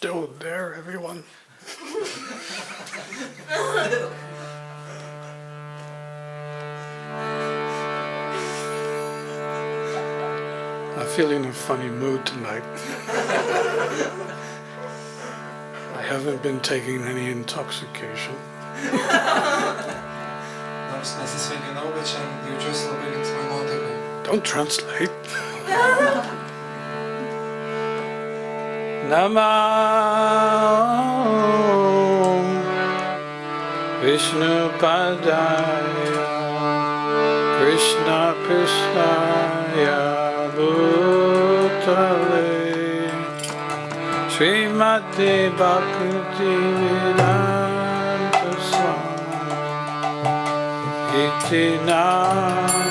still there, everyone? I'm feeling in a funny mood tonight. I haven't been taking any intoxication. Don't translate. Namo Vishnu Padaya Krishna Prasthaya Bhutale Srimati Bhaktivedanta Swami Iti Namah.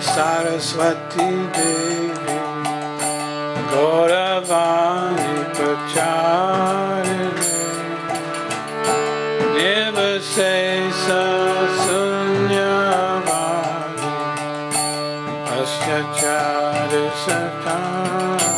Saraswati Devi Gauravani Pracharini Nivasesa Sunyavani Asyachari Satana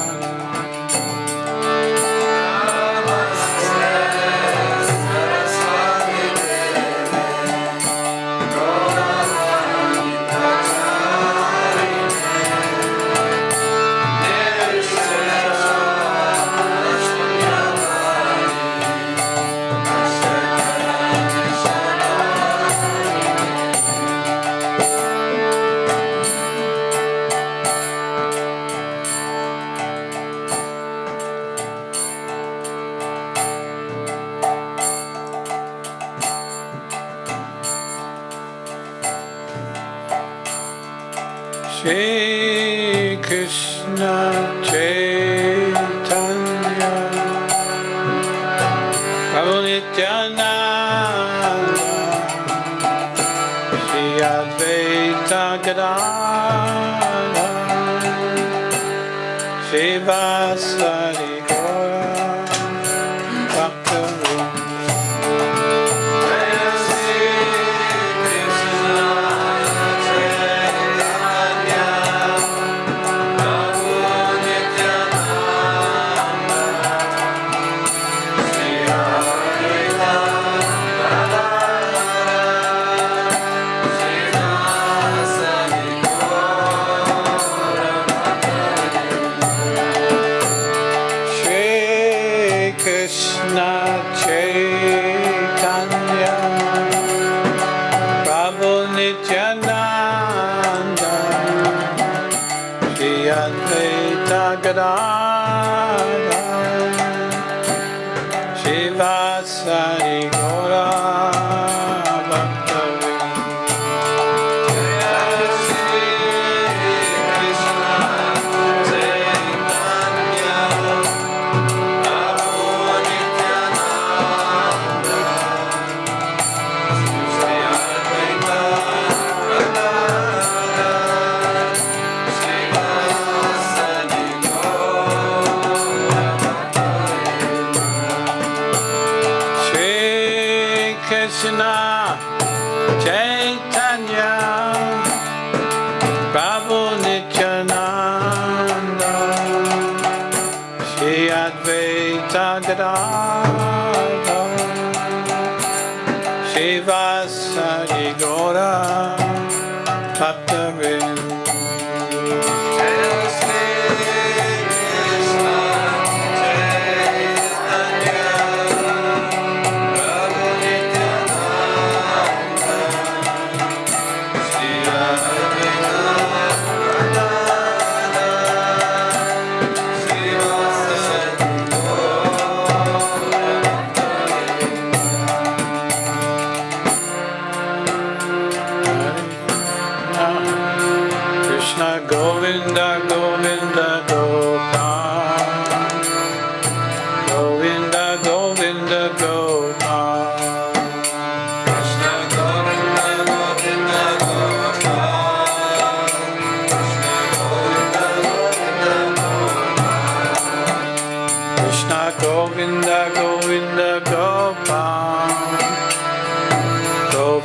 Shri Krishna Chaitanya Prabhu Nityananda Shri Advaita Gadadhara Shri Vasari Gaura Bhaktivinoda Shivasari Gora Krishna Chaitanya Prabhu Nityananda Shri Advaita Gadadhara Shri Vasari Gaura Bhaktivinoda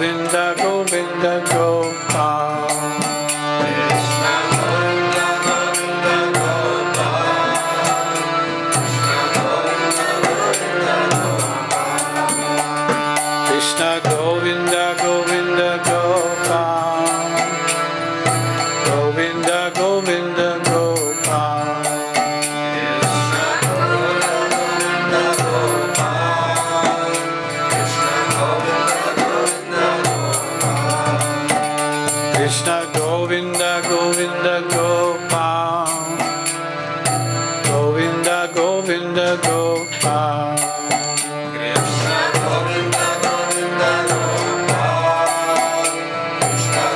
Govinda, Govinda, Gopal. Krishna Govinda, Govinda, Gopal. Govinda, Govinda, Gopal. Krishna Govinda, Govinda, Gopal. Govinda, Govinda, Gopal. Krishna Govinda, Govinda, Gopal. Krishna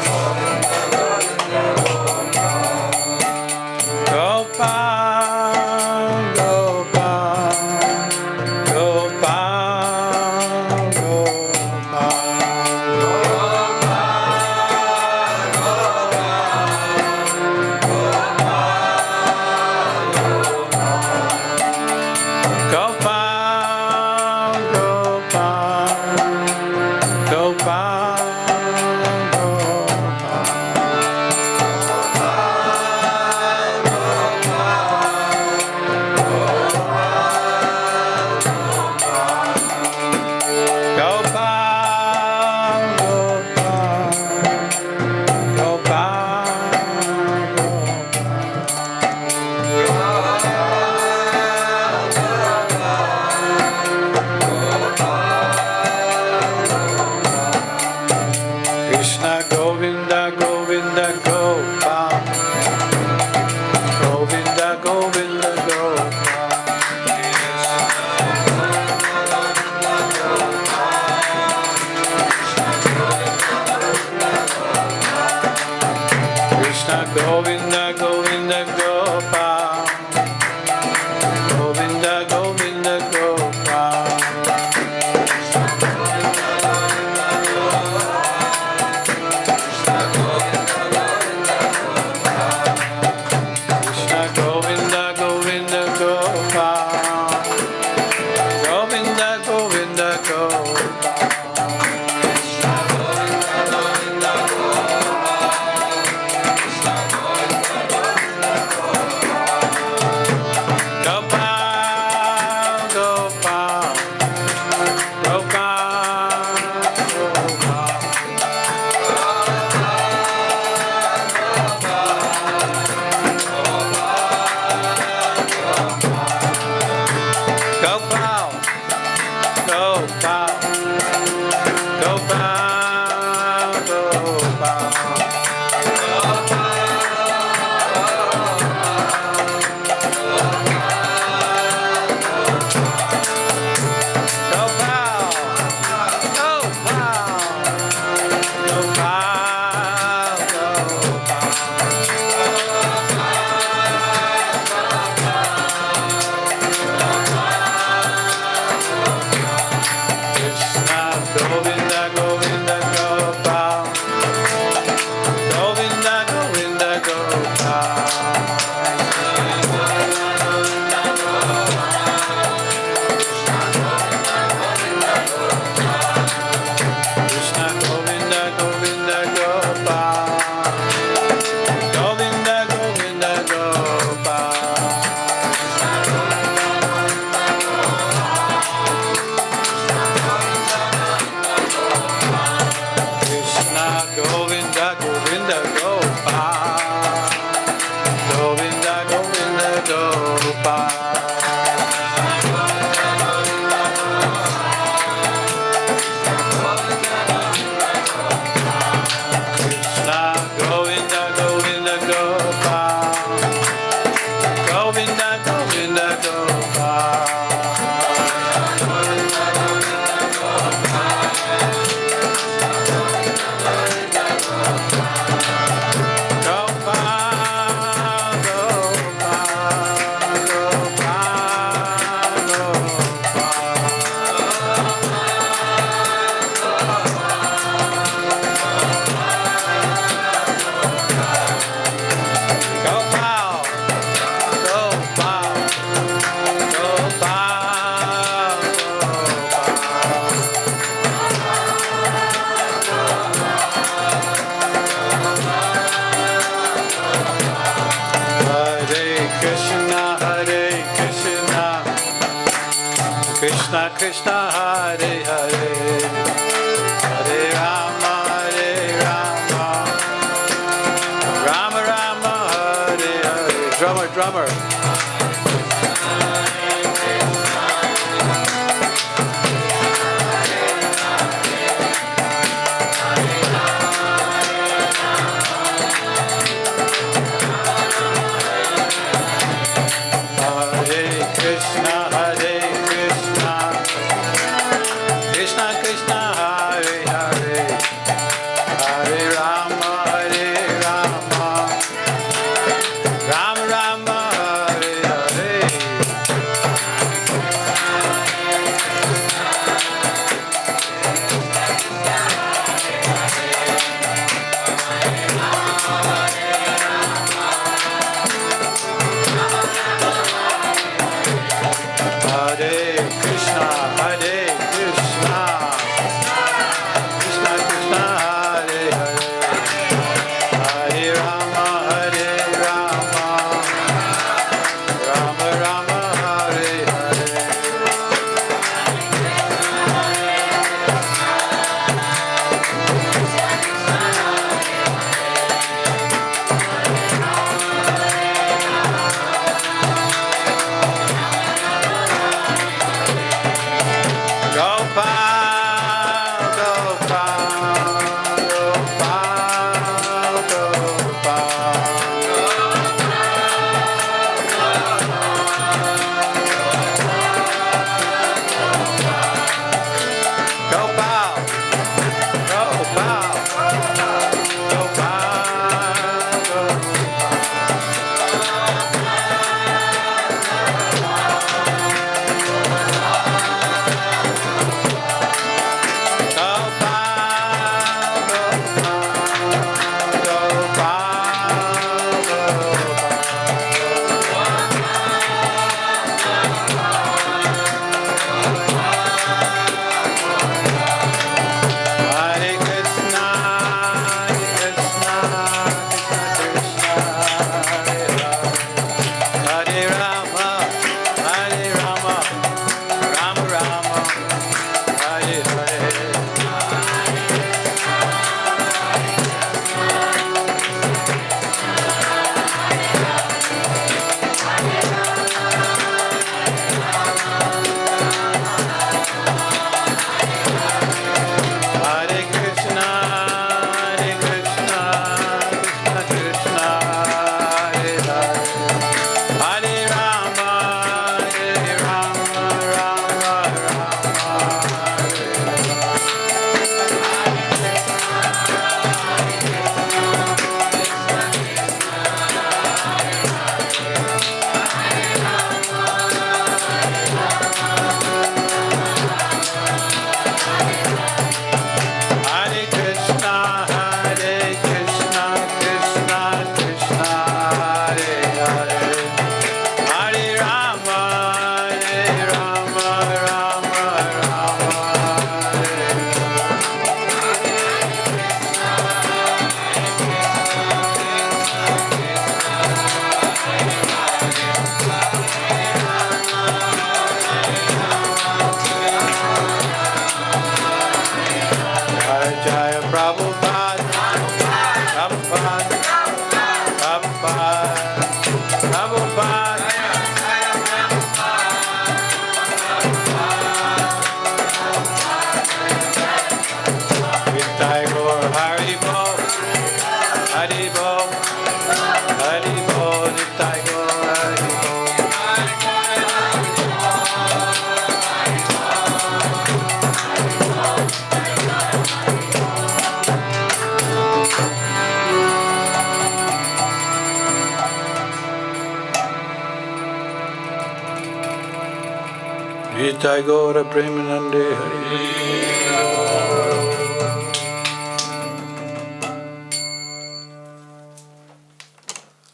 Nitai Gaura Premanande Hari.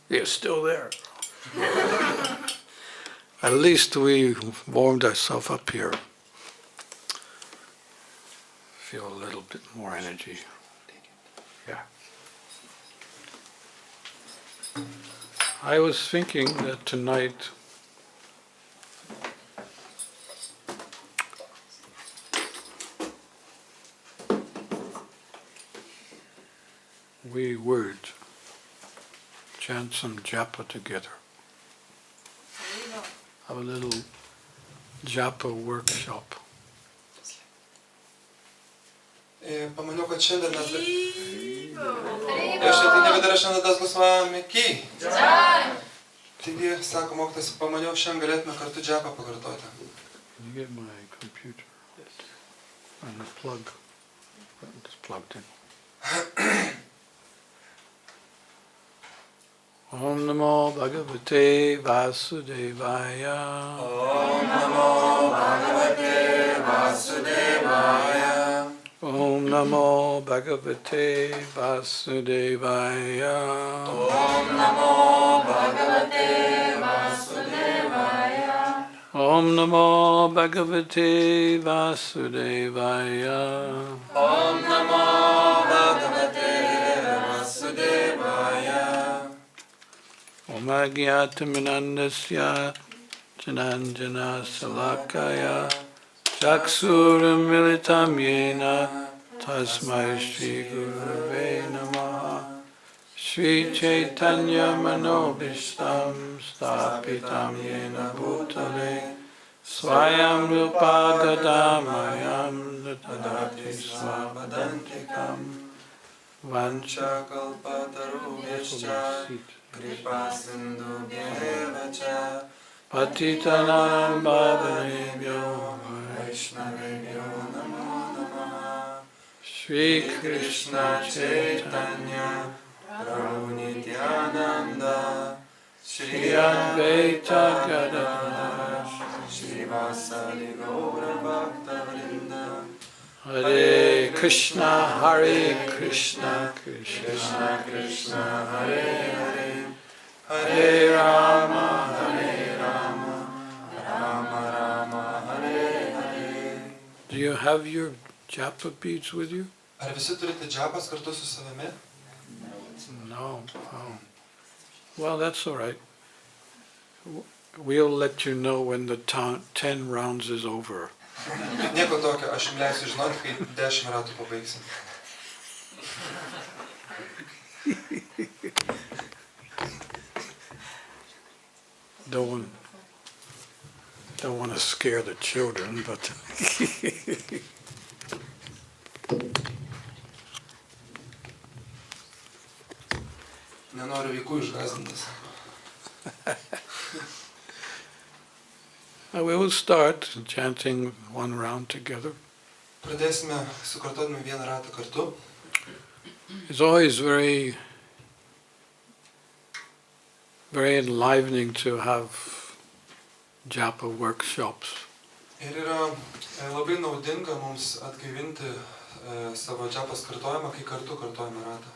You're still there. At least we warmed ourselves up here. Feel a little bit more energy. Yeah. I was thinking that tonight we would chant some japa together. Have a little japa workshop. Pamaniau, kad šiandien mes Dešimtinė Dhirasanta das Gosvami ki. Taigi, sako mokytojas, pamaniau, šiandien galėtume kartu džapą pakartoti. Can you get my computer? Yes. And the plug. It's plugged in. Om Namo Bhagavate Vasudevaya. Om Namo Bhagavate Vasudevaya. Om Namo Bhagavate Vasudevaya. Om Namo Bhagavate Vasudevaya. Om Namo Bhagavate Vasudevaya. Om Namo Bhagavate Vasudevaya. Om Agyatamindasya Jananjana Salakaya Chaksuram Militam Yena Tasmai Shri Gurave Namaha Shri Chaitanya Manobhishtam Stapitam Yena Bhutale Swayam Rupa Gadamayam Dadati Swapadantikam Vancha Kalpatarubhyascha Kripa Sindhubhyeva cha Patitanam Bhavanebhyo Vaishnavebhyo Namo Namaha Shri Krishna Chaitanya Prabhu Nityananda Shri Advaita Gadadhara Shri Vasali Gaura Bhaktivinoda Hare Krishna Krishna Krishna Krishna Hare Hare Hare Rama Rama Rama Hare Hare. Do you have your japa beads with you? Ar visi turite džapas kartu su savimi? No. Oh. Well, that's all right. We'll let you know when the 10 rounds is over. Nieko tokio, aš jums leisiu žinoti, kai 10 ratų pabaigsim. Don't want to scare the children, but Nenoriu vaikų išgąsdinti. We will start chanting one round together. Pradėsime sukartodami vieną ratą kartu. It's always very enlivening to have japa workshops. Ir yra labai naudinga mums atgaivinti savo džapas kartojimą, kai kartu kartojame ratą.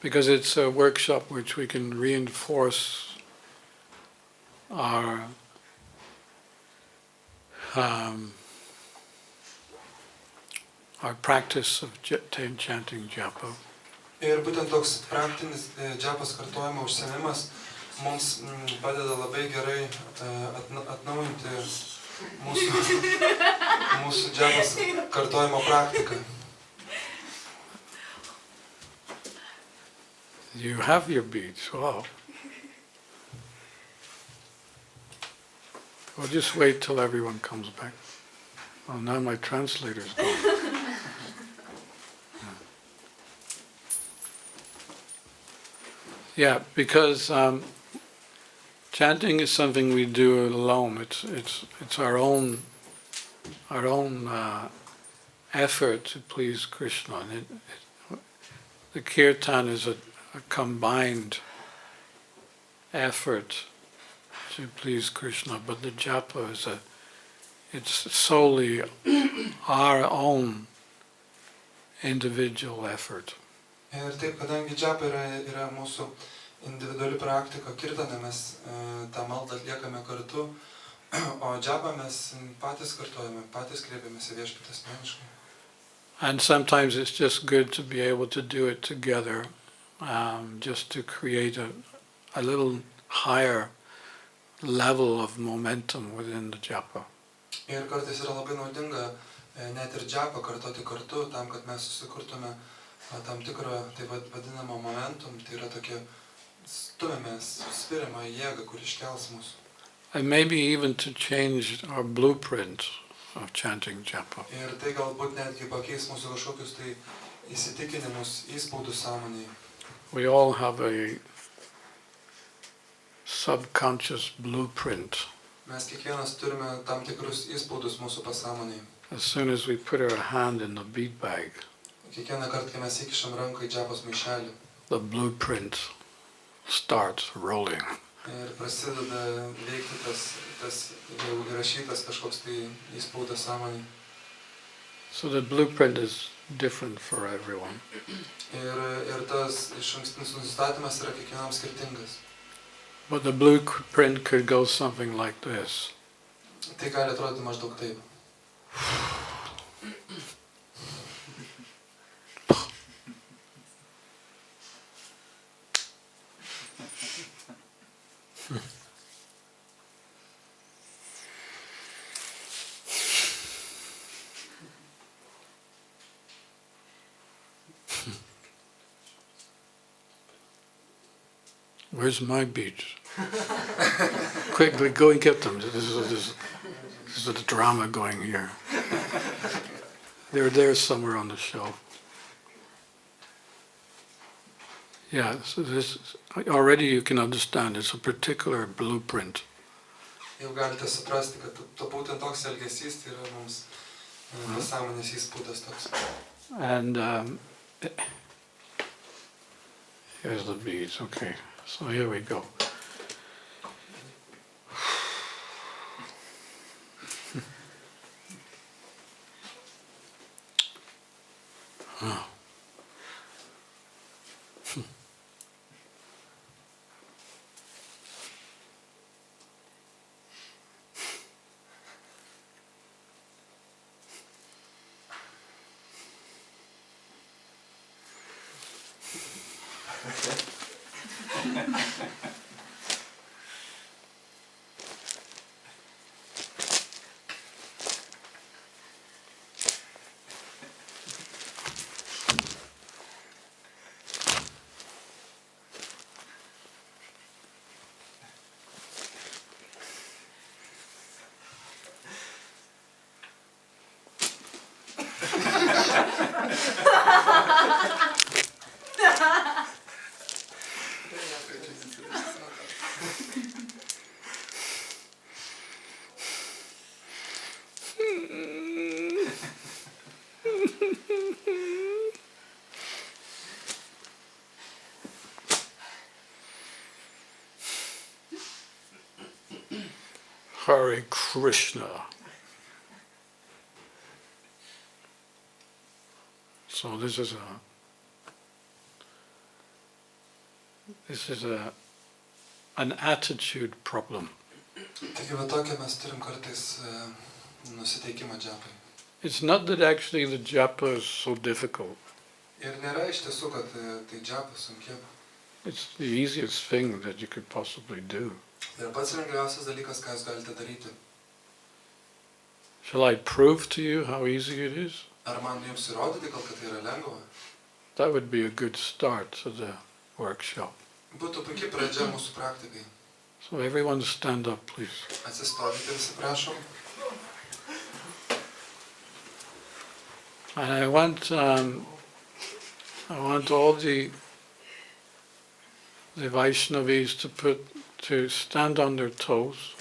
Because it's a workshop which we can reinforce our practice of chanting japa. Ir būtent toks praktinis džapas kartojimo užsiėmimas mums padeda labai gerai atnaujinti mūsų džapas kartojimo praktiką. You have your beads, wow. Well, just wait till everyone comes back. Well, now my translator's gone. Yeah, because chanting is something we do alone. It's our own effort to please Krishna. And the kirtan is a combined effort to please Krishna, but the japa it's solely our own individual effort. Ir taip, kadangi džapa yra mūsų individuali praktika, kirtane mes tą maldą atliekame kartu, o džapą mes patys kartojame, patys kreipiamės į viešpatį asmeniškai. And sometimes it's just good to be able to do it together, just to create a little higher level of momentum within the japa. Ir kartais yra labai naudinga net ir džapą kartoti kartu, tam, kad mes susikurtume tam tikrą, taip vadinamą momentum, tai yra tokia stumėmės, spiriamą jėgą, kur iškels mūsų. And maybe even to change our blueprint of chanting japa. Ir tai galbūt netgi pakeis mūsų kažkokius tai įsitikinimus, įspaudus sąmonėje. We all have a subconscious blueprint. Mes kiekvienas turime tam tikrus įspaudus mūsų pasąmonėje. As soon as we put our hand in the bead bag, Kiekvieną kartą, kai mes įkišam ranką į džapos maišelį, the blueprint starts rolling. ir prasideda veikti tas jau įrašytas kažkoks tai įspaudas sąmonėje. So the blueprint is different for everyone. Ir tas išankstinis nusistatymas yra kiekvienam skirtingas. But the blueprint could go something like this. Tai gali atrodyti maždaug taip. Where's my beads? Quickly, go and get them. This is a drama going here. They're there somewhere on the shelf. Yeah, so this already you can understand. It's a particular blueprint. Jau galite suprasti, kad būtent toks elgesys tai yra mums pasąmonės įspūdas toks. And here's the beads. Okay, so here we go. Oh. Hare Krishna. So this is an attitude problem. It's not that actually the japa is so difficult. It's the easiest thing that you could possibly do. Shall I prove to you how easy it is? That would be a good start to the workshop. So everyone stand up, please. And I want all the Vaishnavis to stand on their toes.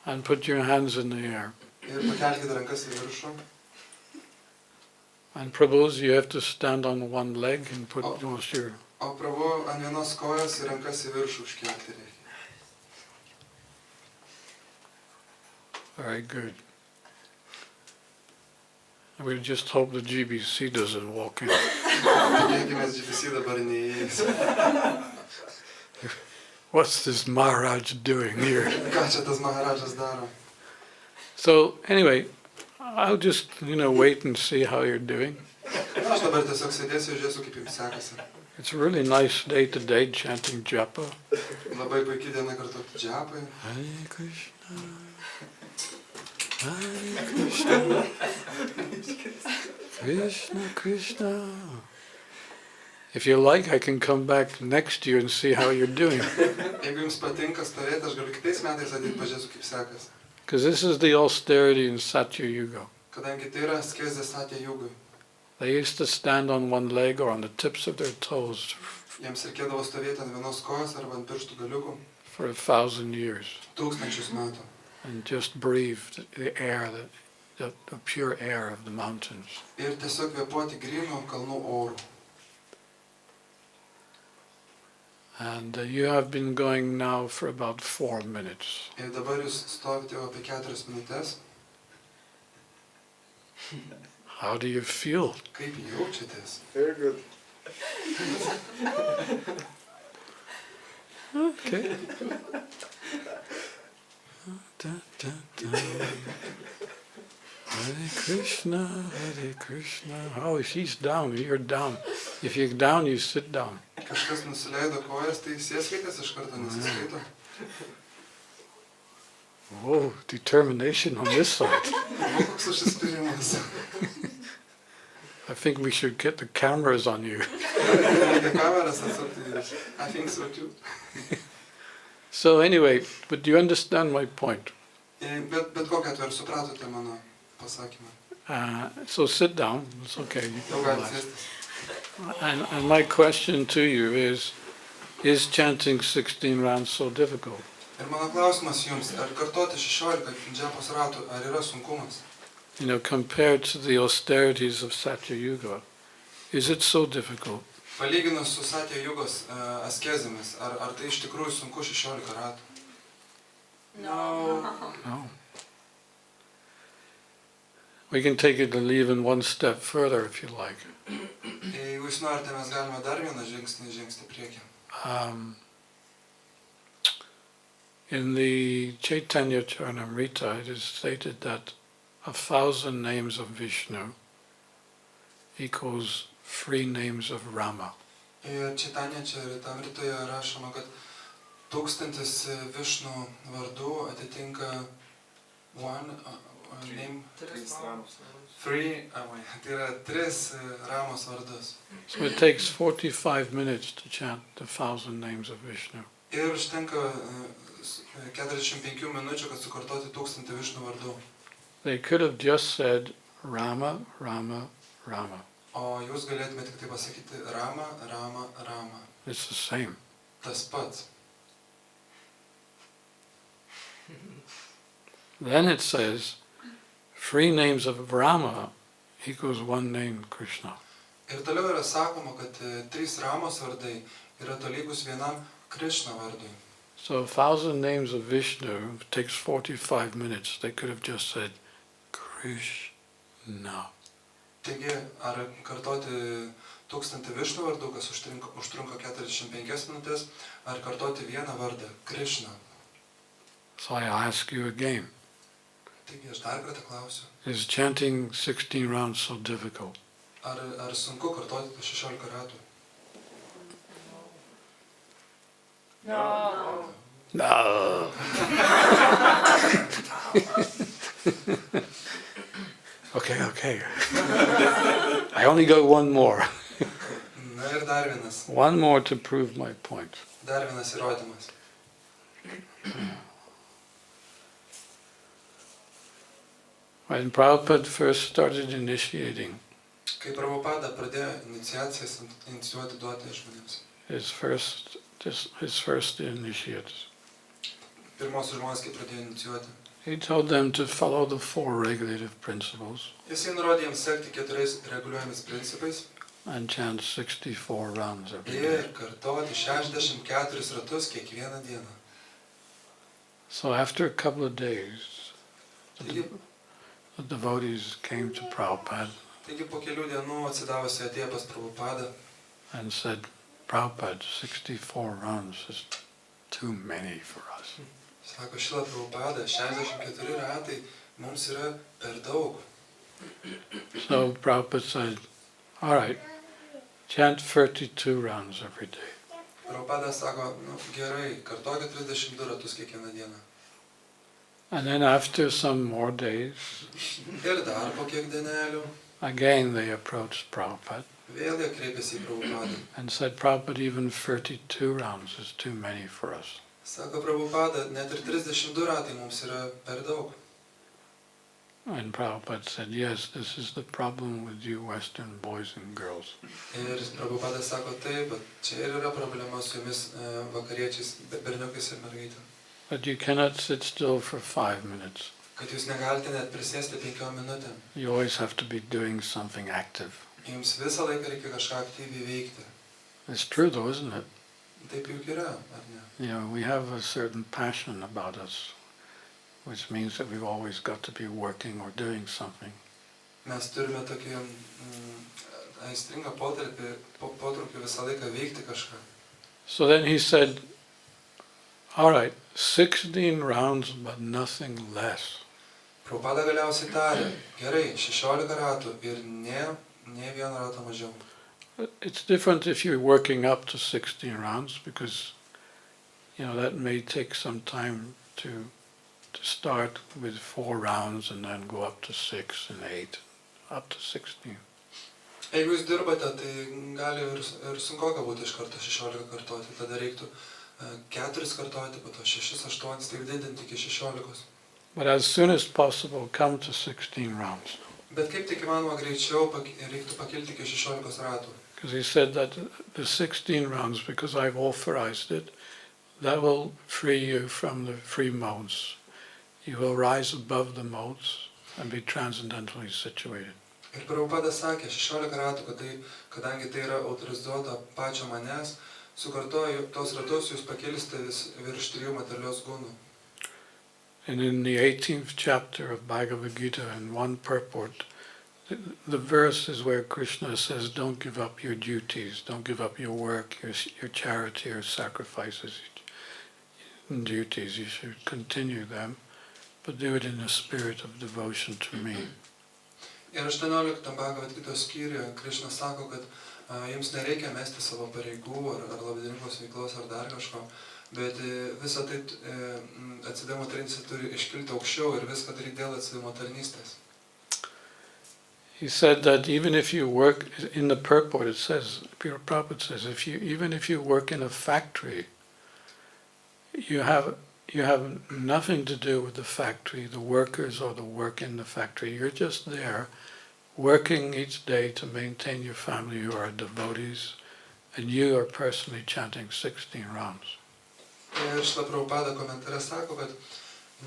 And put your hands in the air. And Prabhus, you have to stand on one leg and put your... Very good. We just hope the GBC doesn't walk in. What's this Maharaj doing here? So anyway, I'll just wait and see how you're doing. It's a really nice day-to-day chanting japa. Hare Krishna, Hare Krishna, Krishna Krishna. If you like, I can come back next year and see how you're doing. Because this is the austerity in Satya Yuga. They used to stand on one leg or on the tips of their toes for 1,000 years and just breathe the air, the pure air of the mountains. And you have been going now for about 4 minutes. How do you feel? Very good. Okay. Hare Krishna, Hare Krishna. Oh, she's down, you're down. If you're down, you sit down. Whoa, determination on this side. I think we should get the cameras on you. I think so too. So anyway, but do you understand my point? So sit down, it's okay. You can relax. And my question to you is chanting 16 rounds so difficult? Ir mano klausimas jums, ar kartoti 16 džapos ratų, ar yra sunkumas? You know, compared to the austerities of Satya Yuga, is it so difficult? Palyginus su Satya Jugos askezėmis, ar tai iš tikrųjų sunku 16 ratų? No. No. We can take it even one step further if you like. Jeigu jūs norite, mes galime dar vieną žingsnį žengti priekį. In the Chaitanya Charitamrita, it is stated that 1,000 names of Vishnu equals 3 names of Rama. Ir Chaitanya Charitamritoje rašoma, kad 1000 Višnu vardų atitinka name, 3 Ramos vardus. So it takes 45 minutes to chant the 1,000 names of Vishnu. Ir užtenka 45 minučių, kad sukartoti 1000 Višnu vardų. They could have just said Rama, Rama, Rama. O jūs galėtume tik tai pasakyti Rama, Rama, Rama. It's the same. Tas pats. Then it says 3 names of Rama equals 1 name Krishna. Ir toliau yra sakoma, kad 3 Ramos vardai yra tolygus vienam Krishna vardui. So 1,000 names of Vishnu takes 45 minutes. They could have just said Krishna. Taigi, ar kartoti 1000 Višnu vardų, kas užtrunka 45 minutės, ar kartoti vieną vardą Krishna. So I ask you again, Taigi, aš dar kartą klausiu, is chanting 16 rounds so difficult? ar sunku kartoti 16 ratų? No. No. Okay. I only got one more. Na ir dar vienas. One more to prove my point. Dar vienas įrodymas. When Prabhupada first started initiating, Kai Prabhupada pradėjo iniciacijas inicijuoti duoti žmonėms. his first initiates, Pirmosius žmonės, kai pradėjo inicijuoti. he told them to follow the 4 regulative principles Jisai nurodė jiems sekti 4 reguliuojamis principais and chant 64 rounds every day. ir kartoti 64 ratus kiekvieną dieną. So after a couple of days, Taigi, the devotees came to Prabhupada po kelių dienų atsidavusi atėjo pas Prabhupadą and said, Prabhupada, 64 rounds is too many for us. Sako, Šrila Prabhupada, 64 ratai mums yra per daug. So Prabhupada said, all right, chant 32 rounds every day. Prabhupada sako, gerai, kartokit 32 ratus kiekvieną dieną. And then after some more days, Ir dar po kiek dienelių, again they approached Prabhupada vėl jie kreipėsi į Prabhupadą. and said, Prabhupada, even 32 rounds is too many for us. Sako, Prabhupada, net ir 32 ratai mums yra per daug. And Prabhupada said, yes, this is the problem with you Western boys and girls. Ir Prabhupada sako, taip, bet čia ir yra problema su jumis vakariečiais, berniukais ir mergaitėm. But you cannot sit still for 5 minutes. Kad jūs negalite net prisėsti 5 minutėm. You always have to be doing something active. Jums visą laiką reikia kažką aktyviai veikti. It's true though, isn't it? Taip juk yra, ar ne? You know, we have a certain passion about us, which means that we've always got to be working or doing something. Mes turime tokį aistringą potraukį visą laiką veikti kažką. So then he said, all right, 16 rounds but nothing less. Prabhupada galiausiai tarė, gerai, 16 ratų ir ne vieną ratą mažiau. It's different if you're working up to 16 rounds because, you know, that may take some time to start with 4 rounds and then go up to 6 and 8, up to 16. Jeigu jūs dirbate, tai gali ir sunkoka būti iš karto 16 kartoti, tada reiktų 4 kartoti, po to 6, 8, taip didinti iki 16. But as soon as possible, come to 16 rounds. Bet kaip tik įmanoma greičiau reiktų pakilti iki 16 ratų. Because he said that the 16 rounds, because I've authorized it, that will free you from the free modes. You will rise above the modes and be transcendentally situated. Ir Prabhupada sakė 16 ratų, kad tai, kadangi tai yra autorizuota pačio manęs, sukartoju tos ratus, jūs pakelsite virš 3 materialios gundų. And in the 18th chapter of Bhagavad Gita, in one purport, the verse is where Krishna says, don't give up your duties, don't give up your work, your charity, your sacrifices, and duties. You should continue them, but do it in a spirit of devotion to me. Ir 18 Bhagavad Gita skyriuje Krishna sako, kad jums nereikia mesti savo pareigų ar labdaringos veiklos ar dar kažko, bet visą tai atsidavimo tarnystė turi iškilti aukščiau ir viską daryti dėl atsidavimo tarnystės. He said that even if you work, in the purport it says, Prabhupada says, even if you work in a factory, you have nothing to do with the factory, the workers or the work in the factory. You're just there, working each day to maintain your family. You are devotees, and you are personally chanting 16 rounds. Ir Shrila Prabhupada komentare sako, kad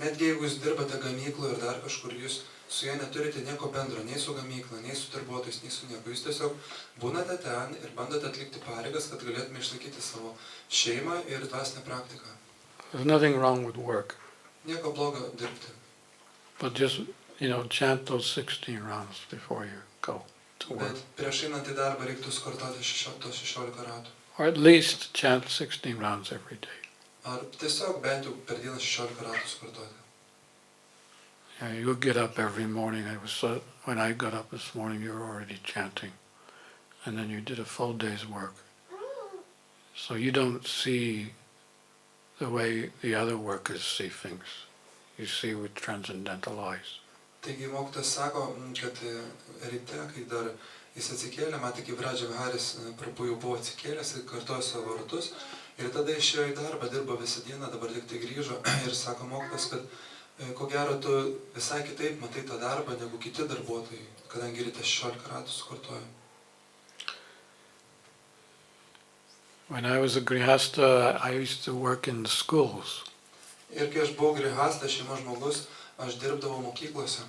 netgi jeigu jūs dirbate gamykloje ir dar kažkur, jūs su jie neturite nieko bendro, nei su gamykla, nei su darbuotojais, nei su nieko. Jūs tiesiog būnate ten ir bandote atlikti pareigas, kad galėtume išlaikyti savo šeimą ir dvasinę praktiką. There's nothing wrong with work. Nieko blogo dirbti. But just, chant those 16 rounds before you go to work. Bet prieš einant į darbą reiktų skartoti tos 16 ratų. Or at least chant 16 rounds every day. Ar tiesiog bent jau per dieną 16 ratų skartoti. You get up every morning. When I got up this morning, you were already chanting. And then you did a full day's work. So you don't see the way the other workers see things. You see with transcendental eyes. Taigi mokytojas sako, kad ryte, kai dar jis atsikėlė, matė, kaip Radža Viharis Prabhu jau buvo atsikėlęs ir kartojo savo ratus. Ir tada išėjo į darbą, dirbo visą dieną, dabar tik tai grįžo. Ir sako mokytojas, kad ko gero tu visai kitaip matai tą darbą negu kiti darbuotojai, kadangi ryte 16 ratų sukartojo. When I was a grihasta, I used to work in the schools. Ir kai aš buvau grihasta, šeimos žmogus, aš dirbdavau mokyklose.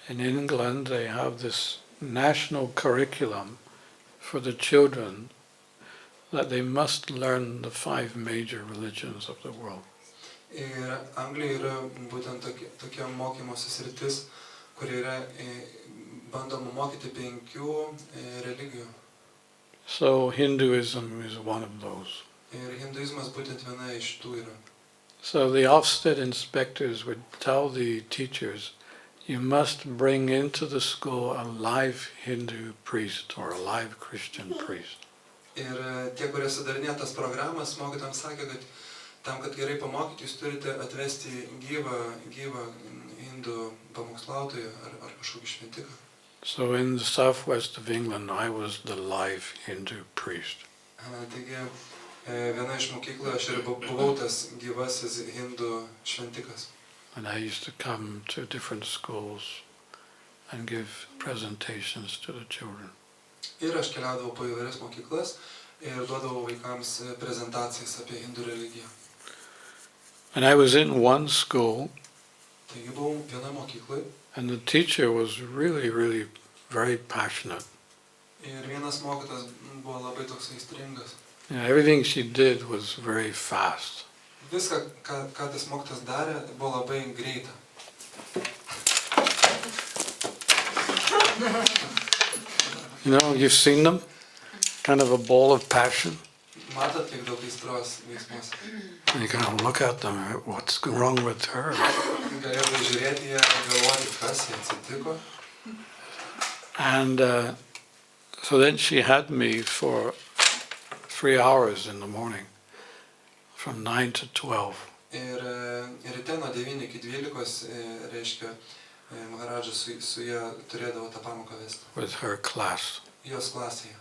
In England, they have this national curriculum for the children that they must learn the 5 major religions of the world. Ir Anglijoje yra būtent tokia mokymosi sritis, kur yra bandoma mokyti 5 religijų. So Hinduism is one of those. Ir hinduizmas būtent viena iš tų yra. So the Ofsted inspectors would tell the teachers, you must bring into the school a live Hindu priest or a live Christian priest. Ir tie, kurie sudarinėjo tas programas, mokytojams sakė, kad tam, kad gerai pamokyti, jūs turite atvesti gyvą hindų pamokslautoją ar kažkokį šventiką. So in the southwest of England, I was the live Hindu priest. Taigi, viena iš mokyklų aš ir buvau tas gyvasis hindų šventikas. And I used to come to different schools and give presentations to the children. Ir aš keliaudavau po įvairias mokyklas ir duodavau vaikams prezentacijas apie hindų religiją. And I was in one school, Taigi buvau vienoje mokykloje and the teacher was really, really very passionate. ir vienas mokytas buvo labai toks aistringas. Everything she did was very fast. Viską, ką tas mokytas darė, buvo labai greita. You've seen them? Kind of a ball of passion. Matot, kiek daug aistros veiksmuose. And you kind of look at them, what's wrong with her? Galėtų žiūrėti ją ir galvoti, kas jai atsitiko. And so then she had me for 3 hours in the morning, from 9 to 12. Ir ryte nuo 9 iki 12, reiškia, Maharadžas su ją turėdavo tą pamoką vesti. With her class. Jos klasėje.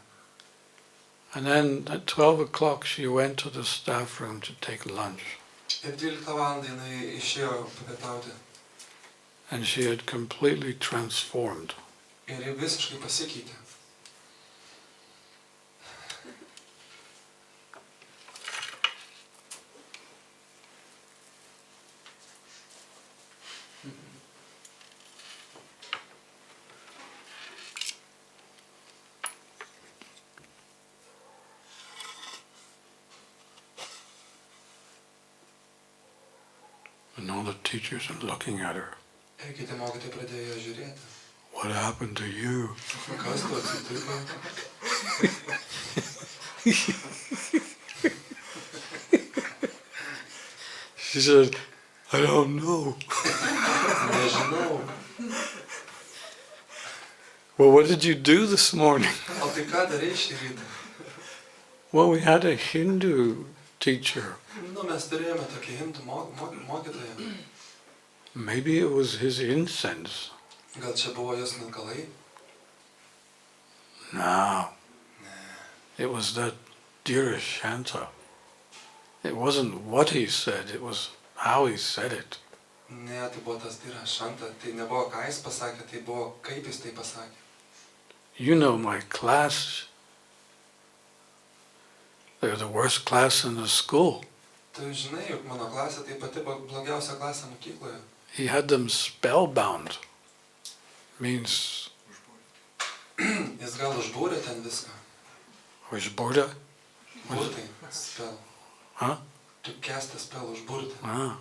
And then at 12 o'clock she went to the staff room to take lunch. Ir 12 valandą jinai išėjo papietauti. And she had completely transformed. Ir ji visiškai pasikeitė. all the teachers are looking at her. Ir kiti mokytojai pradėjo ją žiūrėti. What happened to you? Kas tu atsitiko? She said, I don't know. Nežinau. Well, what did you do this morning? O tai ką darei šį rytą? Well, we had a Hindu teacher. Nu, mes turėjome tokį hindų mokytoją. Maybe it was his incense. Gal čia buvo jos smilkalai? No. It was that Dhirasanta. It wasn't what he said, it was how he said it. Ne, tai buvo tas Dhirasanta. Tai nebuvo ką jis pasakė, tai buvo kaip jis tai pasakė. You know my class. They're the worst class in the school. Tu žinai, juk mano klasė tai pati blogiausia klasė mokykloje. He had them spellbound. Means Jis gal užbūrė ten viską. užburda? Burtai, spell. Huh? Tu kesti spell užburti. Ah.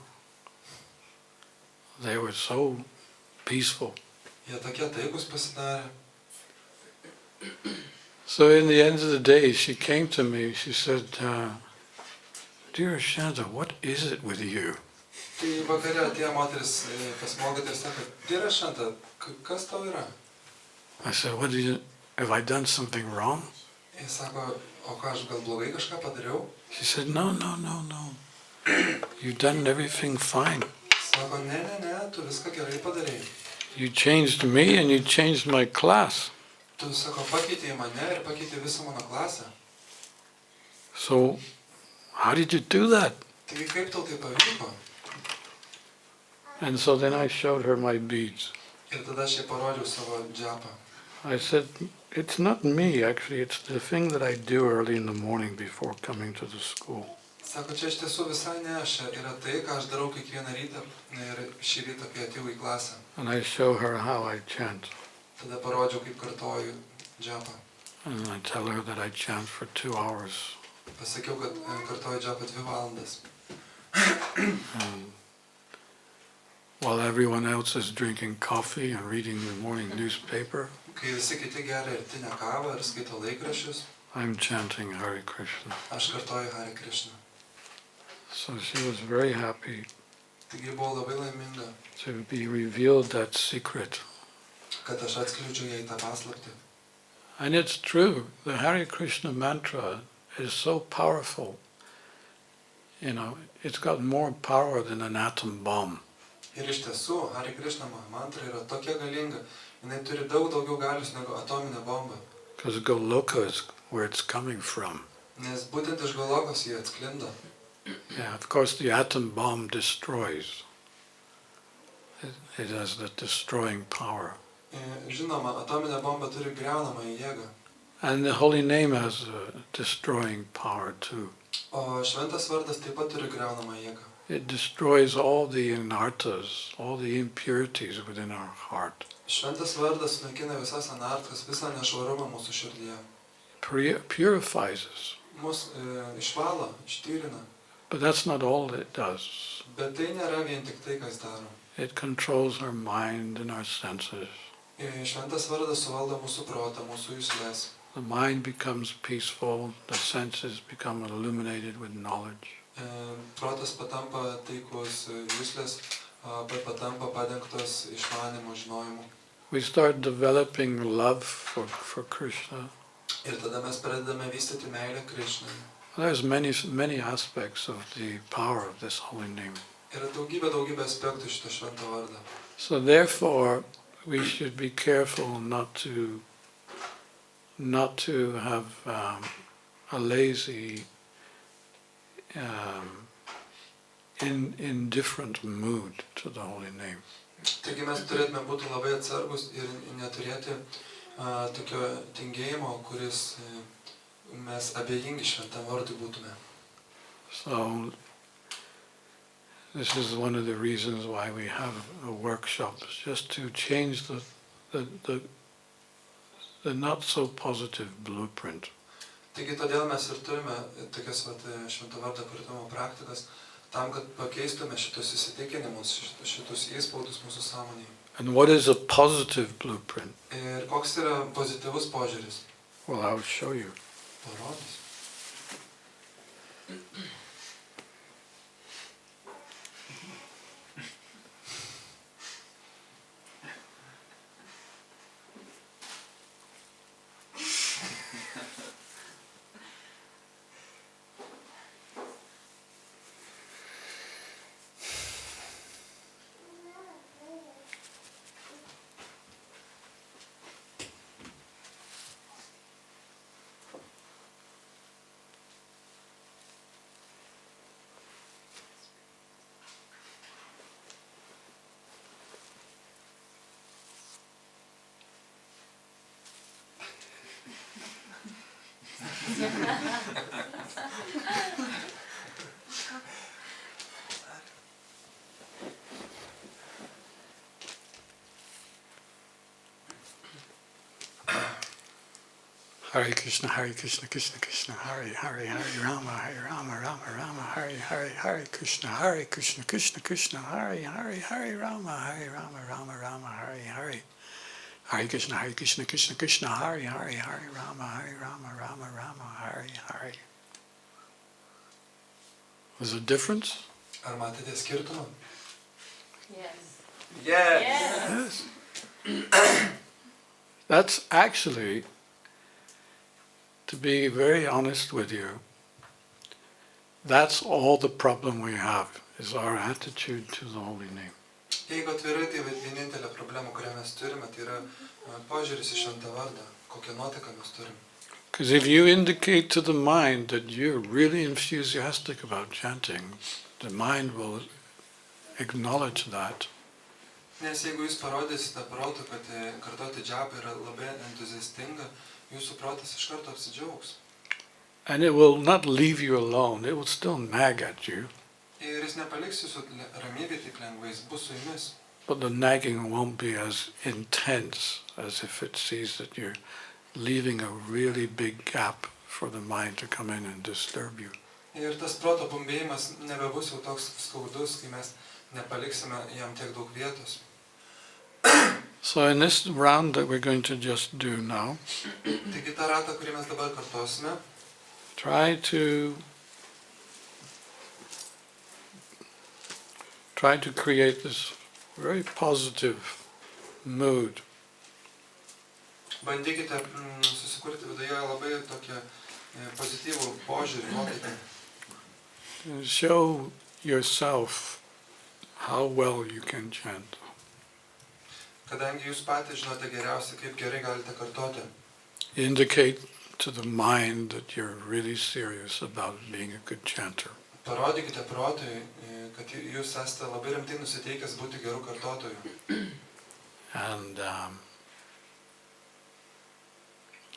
They were so peaceful. Jie tokie taikus pasidarė. So in the end of the day, she came to me, she said, Dear Shanta, what is it with you? Tai vakare atėjo moteris pas mokytoją ir sako, Dhirasanta, kas tau yra? I said, have I done something wrong? Jis sako, o ką aš gal blogai kažką padariau? She said, no. You've done everything fine. Sako, ne, tu viską gerai padarei. You changed me and you changed my class. Tu, sako, pakeitei mane ir pakeitei visą mano klasę. So, how did you do that? Taigi kaip tau tai pavyko? And so then I showed her my beads. Ir tada aš jai parodžiau savo džapą. I said, it's not me actually, it's the thing that I do early in the morning before coming to the school. Sako, čia iš tiesų visai ne aš, yra tai, ką aš darau kiekvieną rytą ir šį rytą, kai atėjau į klasę. And I show her how I chant. Tada parodžiau, kaip kartoju džapą. And I tell her that I chant for 2 hours. Pasakiau, kad kartoju džapą 2 valandas. While everyone else is drinking coffee and reading the morning newspaper, Kai visi kiti geria rytinę kavą ir skaito laikraščius, I'm chanting Hare Krishna. aš kartoju Hare Krishna. So she was very happy Taigi buvau labai laiminga, to be revealed that secret. kad aš atskleidžiu jai tą paslaptį. And it's true, the Hare Krishna mantra is so powerful. You know, it's got more power than an atom bomb. Ir iš tiesų, Hare Krishna mantra yra tokia galinga, jinai turi daug daugiau galios negu atominė bomba. Because Goloka is where it's coming from. Nes būtent iš Golokos jie atsklinda. Yeah, of course the atom bomb destroys. It has the destroying power. Žinoma, atominė bomba turi griaunamąją jėgą. And the holy name has a destroying power too. O šventas vardas taip pat turi griaunamąją jėgą. It destroys all the anarthas, all the impurities within our heart. Šventas vardas naikina visas anartas, visą nešvarumą mūsų širdyje. Purifies us. Mus išvalo, ištyrina. But that's not all it does. Bet tai nėra vien tik tai, kas daro. It controls our mind and our senses. Šventas vardas suvaldo mūsų protą, mūsų juslės. The mind becomes peaceful, the senses become illuminated with knowledge. Protas patampa taikus, juslės patampa padengtos išmanymu, žinojimu. We start developing love for Krishna. Ir tada mes pradedame vystyti meilę Krishnai. There's many aspects of the power of this holy name. Yra daugybė aspektų šito švento vardo. So therefore, we should be careful not to have a lazy, indifferent mood to the holy name. Taigi mes turėtume būti labai atsargus ir neturėti tokio tingėjimo, kuris mes abejingi šventam vardui būtume. So this is one of the reasons why we have a workshop, just to change the not so positive blueprint. Taigi todėl mes ir turime tokias švento vardo kritimo praktikas, tam, kad pakeistume šitus įsitikinimus, šitus įspaudus mūsų sąmonėje. And what is a positive blueprint? Ir koks yra pozityvus požiūris? Well, I'll show you. Parodys. Hare Krishna, Krishna Krishna, Hare Hare, Hare Rama, Rama, Rama, Hare Hare, Hare Krishna, Krishna Krishna, Hare Hare, Hare Rama, Rama, Rama, Hare Hare. Hare Krishna, Krishna Krishna, Hare Hare, Hare Rama, Rama, Rama, Hare Hare. Was there a difference? Ar matėte skirtumą? Yes. Yes. Yes. That's actually, to be very honest with you, that's all the problem we have, is our attitude to the holy name. Jeigu atvirai, tai vienintelė problema, kurią mes turime, tai yra požiūris į šventą vardą, kokią nuotaiką mes turime. Because if you indicate to the mind that you're really enthusiastic about chanting, the mind will acknowledge that. Nes jeigu jūs parodysite protu, kad kartoti džapą yra labai entuziastinga, jūsų protas iš karto apsidžiaugs. And it will not leave you alone, it will still nag at you. Ir jis nepaliks jūsų ramybėje taip lengvai, jis bus su jumis. But the nagging won't be as intense as if it sees that you're leaving a really big gap for the mind to come in and disturb you. Ir tas proto bumbėjimas nebebus jau toks skaudus, kai mes nepaliksime jam tiek daug vietos. So in this round that we're going to just do now, Taigi tą ratą, kurį mes dabar kartosime, try to create this very positive mood. bandykite susikurti viduje labai tokią pozityvų požiūrį, nuotaiką. Show yourself how well you can chant. Kadangi jūs patys žinote geriausiai, kaip gerai galite kartoti. Indicate to the mind that you're really serious about being a good chanter. Parodykite protui, kad jūs esate labai rimtai nusiteikęs būti gerų kartotojų. And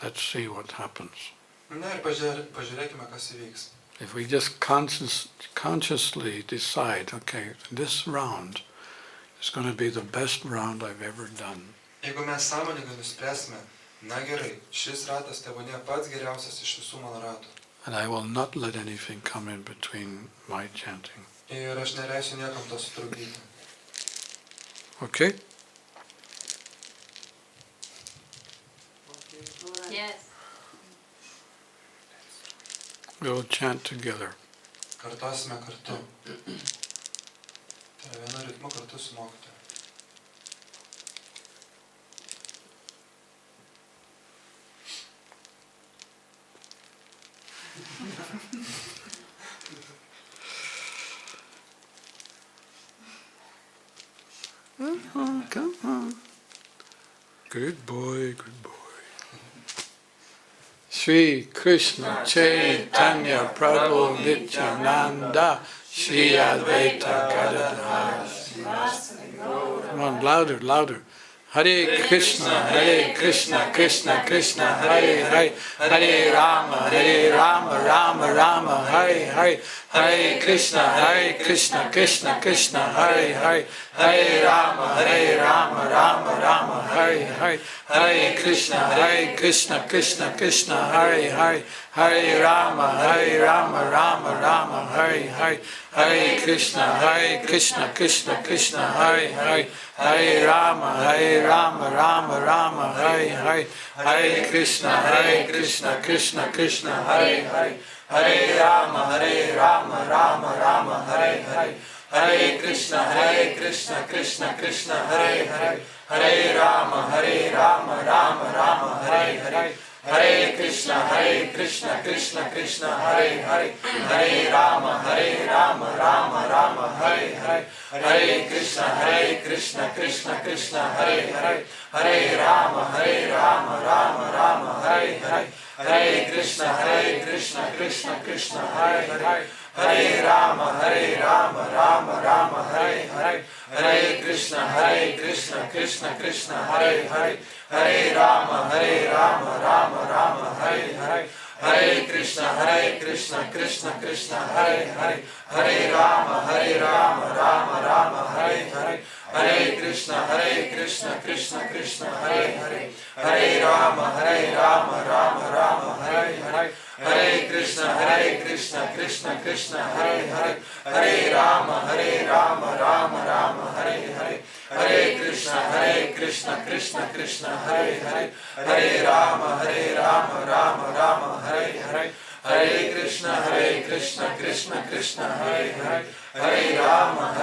let's see what happens. Na ir pažiūrėkime, kas įvyks. If we just consciously decide, okay, this round is going to be the best round I've ever done. Jeigu mes sąmoningai nuspręsime, na gerai, šis ratas tebūnie pats geriausias iš visų mano ratų. And I will not let anything come in between my chanting. Ir aš neleisiu niekam to sutrukdyti. Okay? Yes. We'll chant together. Kartosime kartu. Tai yra vienu ritmu kartu su mokytoju. Come on. Good boy, good boy. Shri Krishna Chaitanya Prabhu Nityananda Shri Advaita Gadadhara. Come on, louder, louder. Hare Krishna, Krishna Krishna, Hare Hare, Hare Rama, Rama Rama, Hare Hare, Hare Krishna, Krishna Krishna, Hare Hare, Hare Rama, Rama, Hare Hare, Hare Krishna, Krishna, Hare Hare, Hare Rama, Rama, Hare Hare, Hare Krishna, Krishna Krishna, Hare Hare, Hare Rama, Rama Rama, Hare Hare, Hare Krishna, Krishna Krishna, Hare Hare, Hare Rama, Rama Rama, Hare Hare, Hare Krishna, Krishna Krishna, Hare Hare, Hare Rama, Rama Rama, Hare Hare, Hare Krishna, Krishna Krishna, Hare Hare, Hare Rama, Rama Rama, Hare Hare, Hare Krishna, Krishna Hare Hare, Hare Rama, Rama Rama, Hare Hare, Hare Krishna, Krishna Hare Hare, Hare Rama, Rama Rama, Hare Hare, Hare Krishna, Krishna Hare Hare, Hare Rama, Rama Rama, Hare Hare, Hare Krishna, Krishna Hare Hare, Hare Rama, Rama Rama, Hare Hare, Hare Krishna, Krishna Hare Hare, Hare Rama, Rama Rama, Hare Hare, Hare Krishna, Krishna Hare Hare, Hare Rama, Rama Rama, Hare Hare, Hare Krishna, Krishna Hare Hare, Hare Rama, Rama Rama, Hare Hare, Hare Krishna, Krishna Hare Hare, Hare Rama, Rama Rama, Hare Hare, Hare Krishna, Krishna Hare Hare, Hare Rama,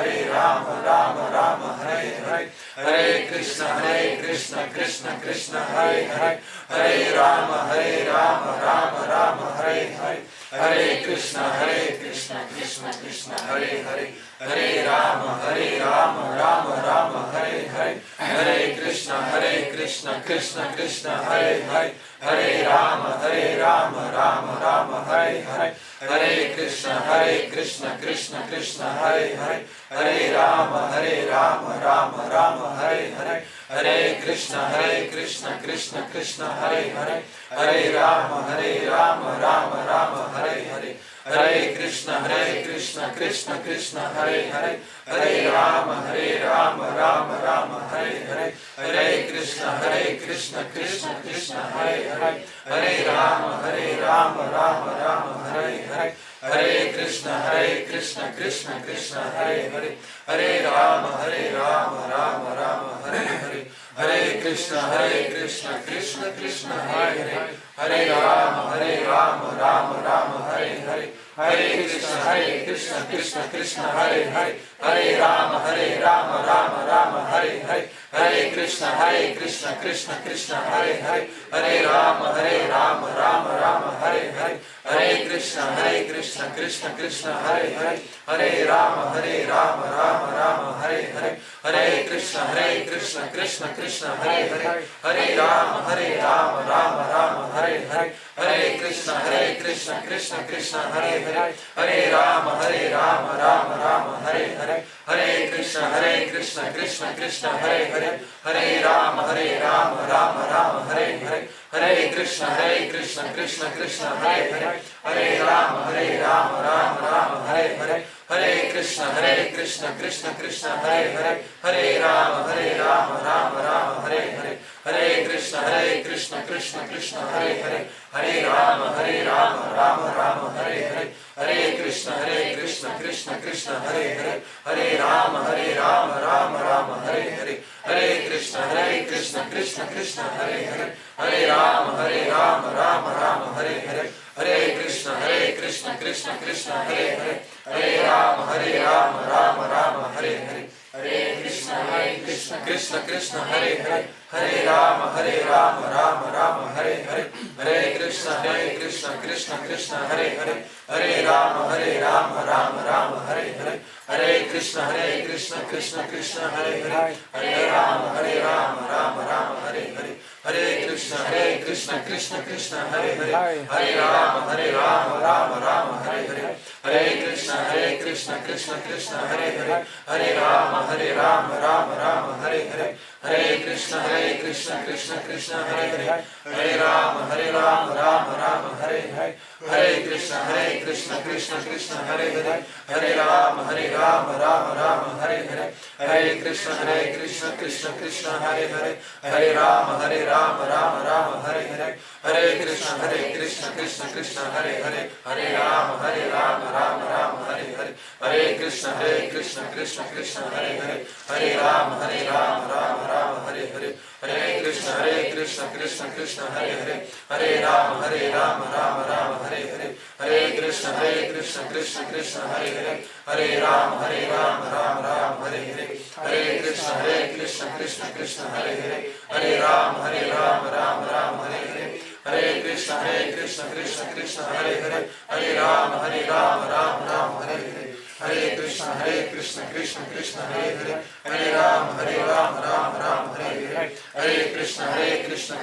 Rama Rama, Hare Hare, Hare Krishna, Krishna Hare Hare, Hare Rama, Rama Rama, Hare Hare, Hare Krishna, Krishna Hare Hare, Hare Rama, Rama Rama, Hare Hare, Hare Krishna, Krishna Hare Hare, Hare Rama, Rama Rama, Hare Hare, Hare Krishna, Krishna Hare Hare, Hare Rama, Rama Rama, Hare Hare, Hare Krishna, Krishna Hare Hare, Hare Rama, Rama Rama, Hare Hare, Hare Krishna, Krishna Hare Hare, Hare Rama, Rama Rama, Hare Hare, Hare Krishna, Krishna Hare Hare, Hare Rama, Rama Rama, Hare Hare, Hare Krishna, Krishna Hare Hare, Hare Rama, Rama Rama, Hare Hare, Hare Krishna, Krishna Hare Hare, Hare Rama, Rama Rama, Hare Hare, Hare Krishna, Krishna Hare Hare, Hare Rama, Rama Rama, Hare Hare, Hare Krishna, Krishna Hare Hare, Hare Rama, Rama Rama, Hare Hare, Hare Krishna, Krishna Hare Hare, Hare Rama, Rama Rama, Hare Hare, Hare Krishna, Krishna Hare Hare, Hare Rama, Rama Rama, Hare Hare, Hare Krishna, Krishna Hare Hare, Hare Rama, Rama Rama, Hare Hare, Hare Krishna, Krishna Hare Hare, Hare Rama, Rama Rama, Hare Hare, Hare Krishna, Krishna Hare Hare, Hare Rama, Rama Rama, Hare Hare, Hare Krishna, Krishna Hare Hare, Hare Rama, Rama Rama, Hare Hare, Hare Krishna, Krishna Hare Hare, Hare Rama, Rama Rama, Hare Hare, Hare Krishna, Krishna Hare Hare, Hare Rama, Rama Rama, Hare Hare, Hare Krishna, Krishna Hare Hare, Hare Rama, Rama Rama, Hare Hare, Hare Krishna, Krishna Hare Hare, Hare Rama, Rama Rama, Hare Hare, Hare Krishna, Hare Hare, Hare Rama, Rama Hare Hare, Hare Krishna, Krishna Hare Hare, Hare Rama, Rama Hare Hare, Hare Krishna, Krishna Hare Hare, Hare Rama, Rama Hare Hare, Hare Krishna, Hare Hare, Hare Rama, Rama Hare Hare, Hare Krishna, Krishna Hare Hare, Hare Rama, Rama Hare Hare, Hare Krishna, Krishna Hare Hare, Hare Rama, Rama Hare Hare, Hare Krishna, Krishna Hare Hare, Hare Rama, Rama Hare Hare, Hare Krishna, Krishna Hare Hare, Hare Rama, Rama Hare Hare, Hare Krishna Krishna Krishna Hare Hare Hare Rama Rama Rama Hare Hare Hare Krishna Krishna Krishna Hare Hare Hare Rama Rama Rama Hare Hare Hare Krishna Krishna Krishna Hare Hare Hare Rama Rama Rama Hare Hare Hare Krishna Krishna Krishna Hare Hare Hare Rama Rama Rama Hare Hare Hare Krishna Krishna Krishna Hare Hare Hare Rama Rama Rama Hare Hare Hare Krishna Krishna Krishna Hare Hare Hare Rama Rama Rama Hare Hare Hare Krishna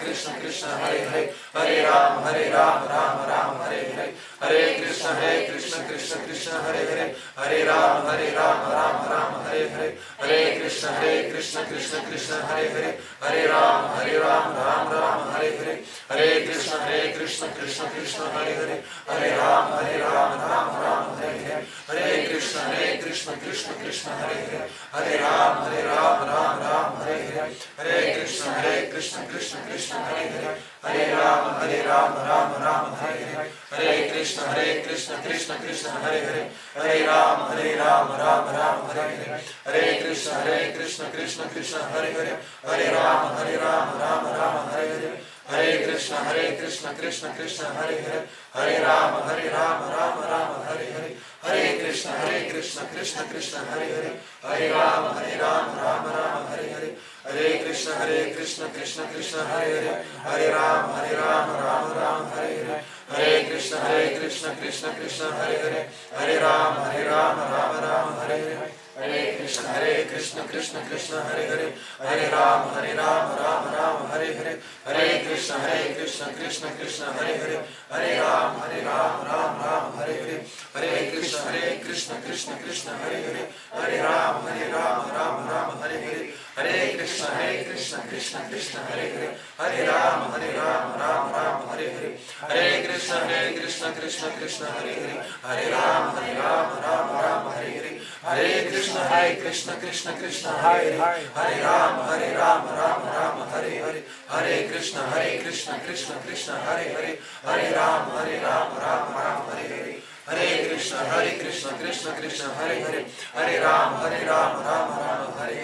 Krishna Krishna Hare Hare Hare Rama Rama Rama Hare Hare Hare Krishna Krishna Krishna Hare Hare Hare Rama Rama Rama Hare Hare Hare Krishna Krishna Krishna Hare Hare Hare Rama Rama Rama Hare Hare Hare Krishna Krishna Krishna Hare Hare Hare Rama Rama Rama Hare Hare Hare Krishna Krishna Krishna Hare Hare Hare Rama Rama Hare Hare Hare Krishna Krishna Krishna Hare Hare Hare Rama Rama Hare Hare Hare Krishna Krishna Krishna Hare Hare Hare Rama Rama Hare Hare Hare Krishna Krishna Krishna Hare Hare Hare Rama Rama Hare Hare Hare Krishna Krishna Krishna Hare Hare Hare Rama Rama Hare Hare Hare Krishna Krishna Krishna Hare Hare Hare Rama Rama Hare Hare Hare Krishna Krishna Krishna Hare Hare Hare Rama Rama Hare Hare Hare Krishna Krishna Krishna Hare Hare Hare Rama Rama Hare Hare Hare Krishna Krishna Krishna Hare Hare Hare Rama Rama Hare Hare Hare Krishna Krishna Krishna Hare Hare Hare Rama Rama Hare Hare Hare Krishna Krishna Krishna Hare Hare Hare Rama Rama Hare Hare Hare Krishna Krishna Krishna Hare Hare Hare Rama Rama Hare Hare Hare Krishna Krishna Krishna Hare Hare Hare Rama Rama Hare Hare Hare Krishna Krishna Krishna Hare Hare Hare Rama Rama Hare Hare Hare Krishna Krishna Krishna Hare Hare Hare Rama Rama Hare Hare Hare Krishna Krishna Krishna Hare Hare Hare Rama Rama Hare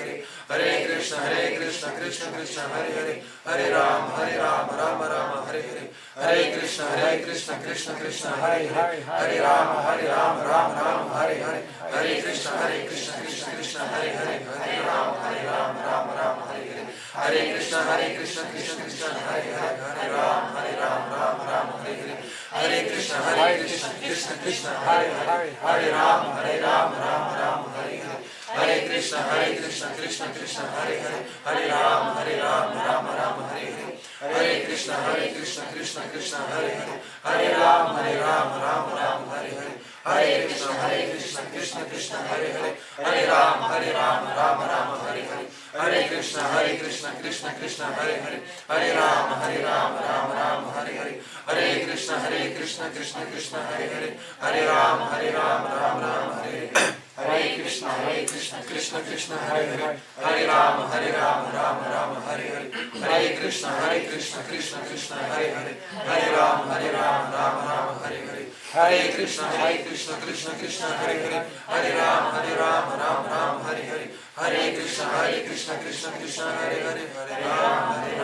Hare Hare Krishna Krishna Krishna Hare Hare Hare Rama Rama Hare Hare Hare Krishna Krishna Krishna Hare Hare Hare Rama Rama Hare Hare Hare Krishna Krishna Krishna Hare Hare Hare Rama Rama Hare Hare Hare Krishna Krishna Krishna Hare Hare Hare Rama Hare Hare Hare Krishna Krishna Krishna Hare Hare Hare Rama Rama Hare Hare Hare Krishna Krishna Krishna Hare Hare Hare Rama Hare Hare Hare Krishna Krishna Krishna Hare Hare Hare Rama Hare Hare Hare Krishna Krishna Krishna Hare Hare Hare Rama Hare Hare Hare Krishna Krishna Krishna Hare Hare Hare Rama Rama Hare Hare Hare Krishna Krishna Krishna Hare Hare Hare Rama Rama Hare Hare Hare Krishna Krishna Krishna Hare Hare Hare Rama Rama Hare Hare Hare Krishna Krishna Krishna Hare Hare Hare Rama Rama Hare Hare Hare Krishna Krishna Krishna Hare Hare Hare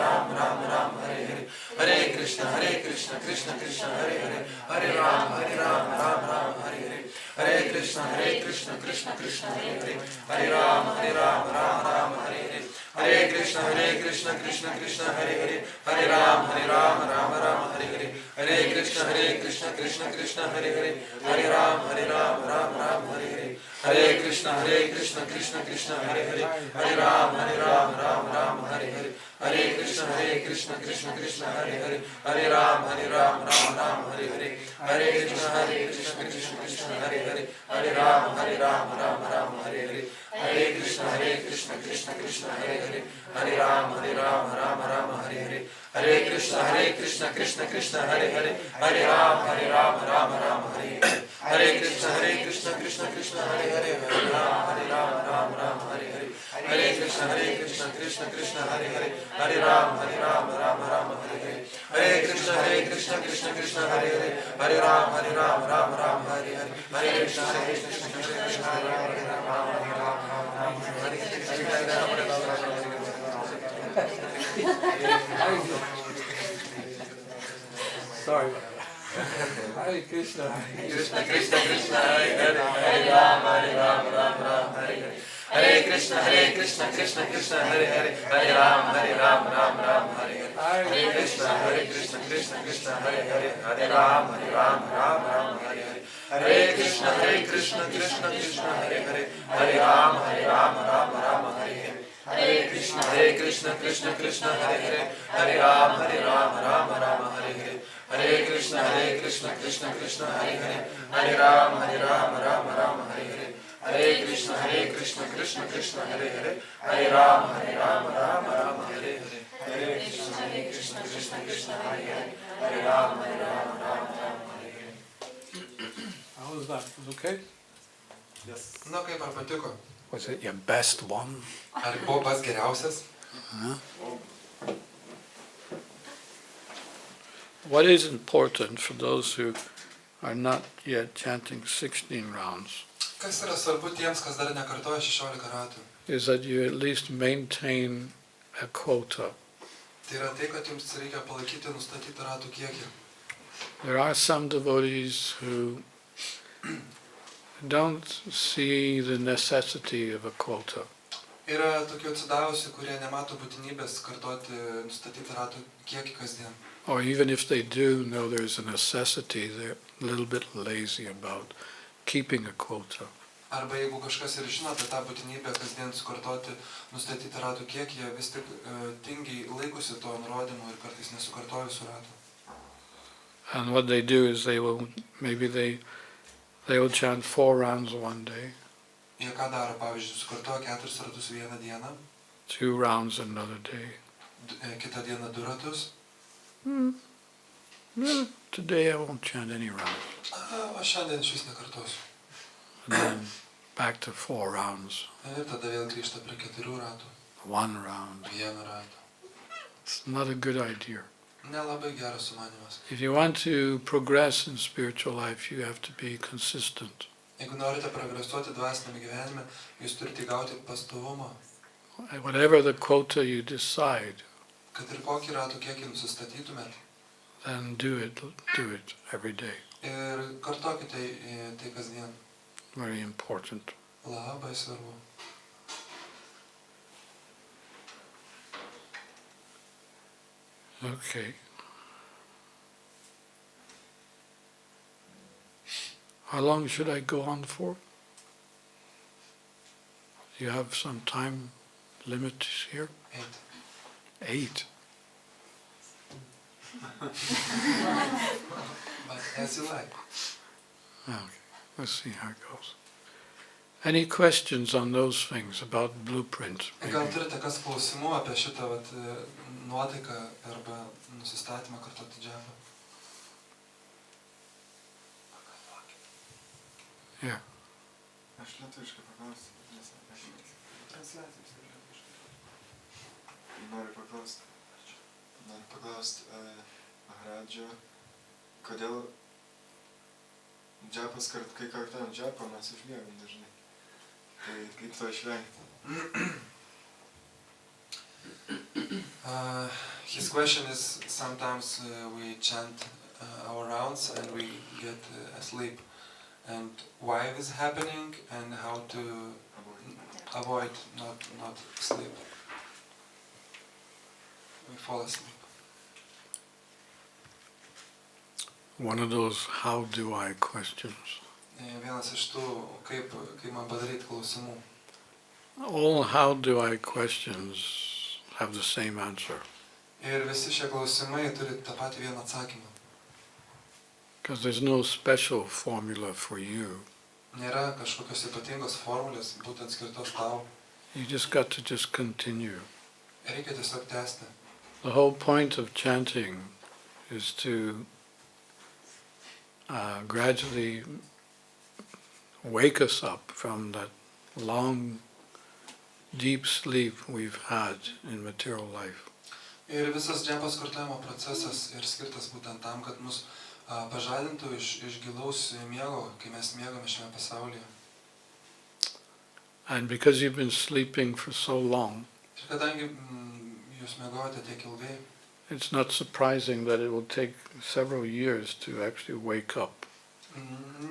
Rama Rama Hare Hare Hare Krishna Krishna Krishna Hare Hare Hare Rama Hare Hare Hare Krishna Krishna Krishna Hare Hare Hare Rama Hare Hare Hare Krishna Krishna Krishna Hare Hare Hare Rama Hare Hare Hare Krishna Krishna Krishna Hare Hare Hare Rama Hare Hare Hare Krishna Krishna Krishna Hare Hare Hare Rama Hare Hare Hare Krishna Krishna Krishna Hare Hare Hare Rama Hare Hare Hare Krishna Krishna Krishna Hare Hare Hare Rama Hare Hare Hare Krishna Krishna Krishna Hare Hare Hare Rama Hare Hare Hare Krishna Krishna Krishna Hare Hare Hare Rama Hare Hare Hare Krishna Krishna Krishna Hare Hare Hare Rama Hare Hare Hare Krishna Krishna Krishna Hare Hare Hare Rama Hare Hare Hare Krishna Krishna Krishna Hare Hare Hare Rama Hare Hare Hare Krishna Krishna Krishna Hare Hare Hare Rama Hare Hare Hare Krishna Krishna Krishna Hare Hare Sorry. Hare Krishna. Krishna Krishna Krishna Hare Hare Hare Rama Rama Hare Hare Hare Krishna Krishna Krishna Hare Hare Hare Rama Rama Hare Hare Hare Krishna Krishna Hare Hare Hare Rama Rama Hare Hare Hare Krishna Krishna Hare Hare Hare Rama Rama Hare Hare Hare Krishna Krishna Hare Hare Hare Rama Rama Hare Hare Hare Krishna Krishna Hare Hare Hare Rama Rama Hare Hare Hare Krishna Krishna Hare Hare Hare Rama Rama Hare Hare Hare Krishna Krishna Hare Hare Hare Rama Rama Hare Hare. How was that? Was okay? Yes. Na, kaip ar patiko? Was it your best one? Ar buvo pats geriausias? Huh? What is important for those who are not yet chanting 16 rounds Kas yra svarbu tiems, kas dar nekartoja 16 ratų? is that you at least maintain a quota. Tai yra tai, kad jums reikia palaikyti nustatytą ratų kiekį. There are some devotees who don't see the necessity of a quota. Yra tokių atsidavusių, kurie nemato būtinybės kartoti nustatytą ratų kiekį kasdien. Or even if they do know there's a necessity, they're a little bit lazy about keeping a quota. Arba jeigu kažkas ir žino apie tą būtinybę kasdien sukartoti nustatytą ratų kiekį, jie vis tik tingiai laikosi to nurodymo ir kartais nesukartoja visų ratų. And what they do is they will chant 4 rounds one day, Jie ką daro, pavyzdžiui, sukartoja 4 ratus vieną dieną, 2 rounds another day. Kitą dieną 2 ratus. Well, today I won't chant any rounds. O šiandien iš vis nekartosiu. And then back to 4 rounds, Ir tada vėl grįžta prie 4 ratų, 1 round. 1 ratą. It's not a good idea. Nelabai geras sumanimas. If you want to progress in spiritual life, you have to be consistent. Jeigu norite progresuoti dvasiniame gyvenime, jūs turite gauti pastovumą. Whatever the quota you decide, Kad ir kokį ratų kiekį nusistatytumėt, then do it every day. ir kartokite tai kasdien. Very important. Labai svarbu. Okay. How long should I go on for? Do you have some time limit here? 8. But as you like. Okay. Let's see how it goes. Any questions on those things about blueprint? Gal turite kas klausimų apie šitą nuotaiką arba nusistatymą kartoti džapą? Yeah. Aš lietuviškai paklausiu, nes aš transliacijos ir lietuviškai. Noriu paklausti Maharadžio, kodėl džapas, kai kartuojam džapą, mes užmiegam dažnai. Tai kaip to išvengti? His question is, sometimes we chant our rounds and we get asleep. And why this is happening and how to avoid not sleep. We fall asleep. One of those how do I questions. Vienas iš tų, kaip man padaryti klausimų. All how do I questions have the same answer. Ir visi šie klausimai turi tą patį vieną atsakymą. Because there's no special formula for you. Nėra kažkokios ypatingos formulės, būtent skirtos tau. You just got to just continue. Reikia tiesiog tęsti. The whole point of chanting is to gradually wake us up from that long, deep sleep we've had in material life. Ir visas džapos kartojimo procesas ir skirtas būtent tam, kad mus pažadintų iš gilaus miego, kai mes miegame šiame pasaulyje. And because you've been sleeping for so long, Ir kadangi jūs miegojote tiek ilgai, it's not surprising that it will take several years to actually wake up.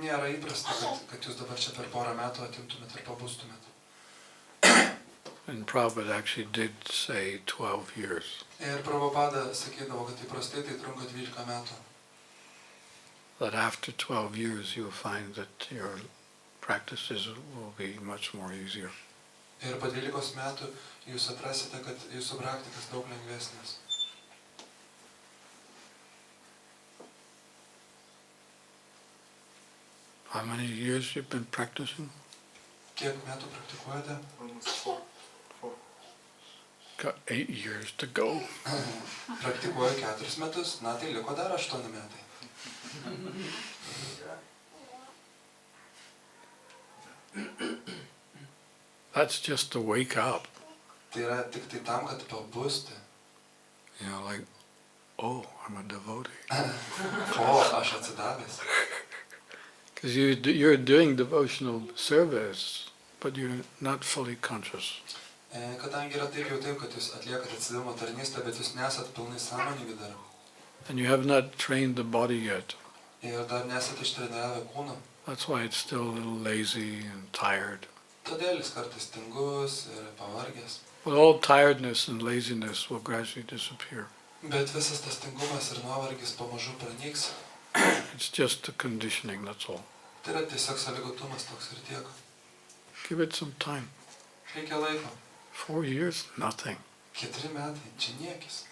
nėra įprasta, kad jūs dabar čia per porą metų atimtumėt ir pabustumėt. And Prabhupada actually did say 12 years. Ir Prabhupada sakydavo, kad įprastai tai trunka 12 metų. That after 12 years you'll find that your practices will be much more easier. Ir po 12 metų jūs atrasite, kad jūsų praktikas daug lengvesnės. How many years you've been practicing? Kiek metų praktikuojate? Almost 4. Got 8 years to go. Praktikuoju 4 metus, na tai liko dar 8 metai. That's just to wake up. Tai yra tik tai tam, kad pabusti. You know, like, oh, I'm a devotee. O, aš atsidavęs. Because you're doing devotional service, but you're not fully conscious. Kadangi yra taip jau taip, kad jūs atliekat atsidavimo tarnystę, bet jūs nesat pilnai sąmoningi dar. And you have not trained the body yet. Ir dar nesat ištreniravę kūną. That's why it's still a little lazy and tired. Todėl jis kartais tingus ir pavargęs. But all tiredness and laziness will gradually disappear. Bet visas tas tingumas ir nuovargis pamažu pranyks. It's just the conditioning, that's all. Tai yra tiesiog sąlygotumas toks ir tiek. Give it some time. Reikia laiko. 4 years, nothing. 4 metai, čia niekis.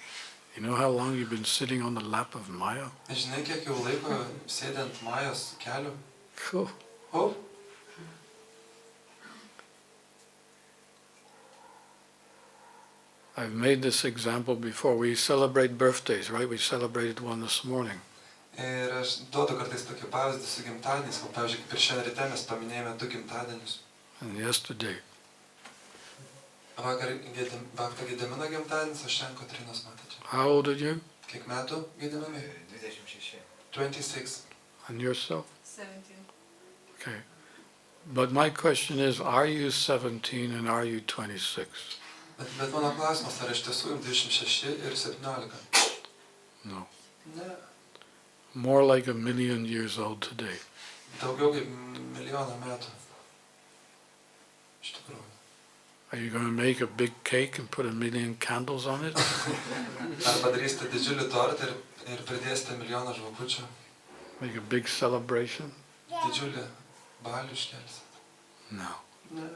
You know how long you've been sitting on the lap of Maya? Žinai, kiek jau laiko sėdė ant Majos kelių? Cool. O, I've made this example before. We celebrate birthdays, right? We celebrated one this morning. ir aš duodu kartais tokį pavyzdį su gimtadieniais, o pavyzdžiui, kaip ir šiandien ryte mes paminėjome 2 gimtadienius. And yesterday, Vakar Bhakto Gedimino gimtadienis, o šiandien Kotrynos matėte. how old are you? Kiek metų Gediminai? 26. 26. And yourself? 17. Okay. But my question is, are you 17 and are you 26? Bet mano klausimas, ar iš tiesų jums 26 ir 17? No. Ne. More like 1,000,000 years old today. Daugiau kaip 1,000,000 metų. Iš tikrųjų. Are you going to make a big cake and put 1,000,000 candles on it? Ar padarysite didžiulį tortą ir pridėsite 1,000,000 žvakučių? Make a big celebration? Didžiulį balių iškelsite? No. Ne.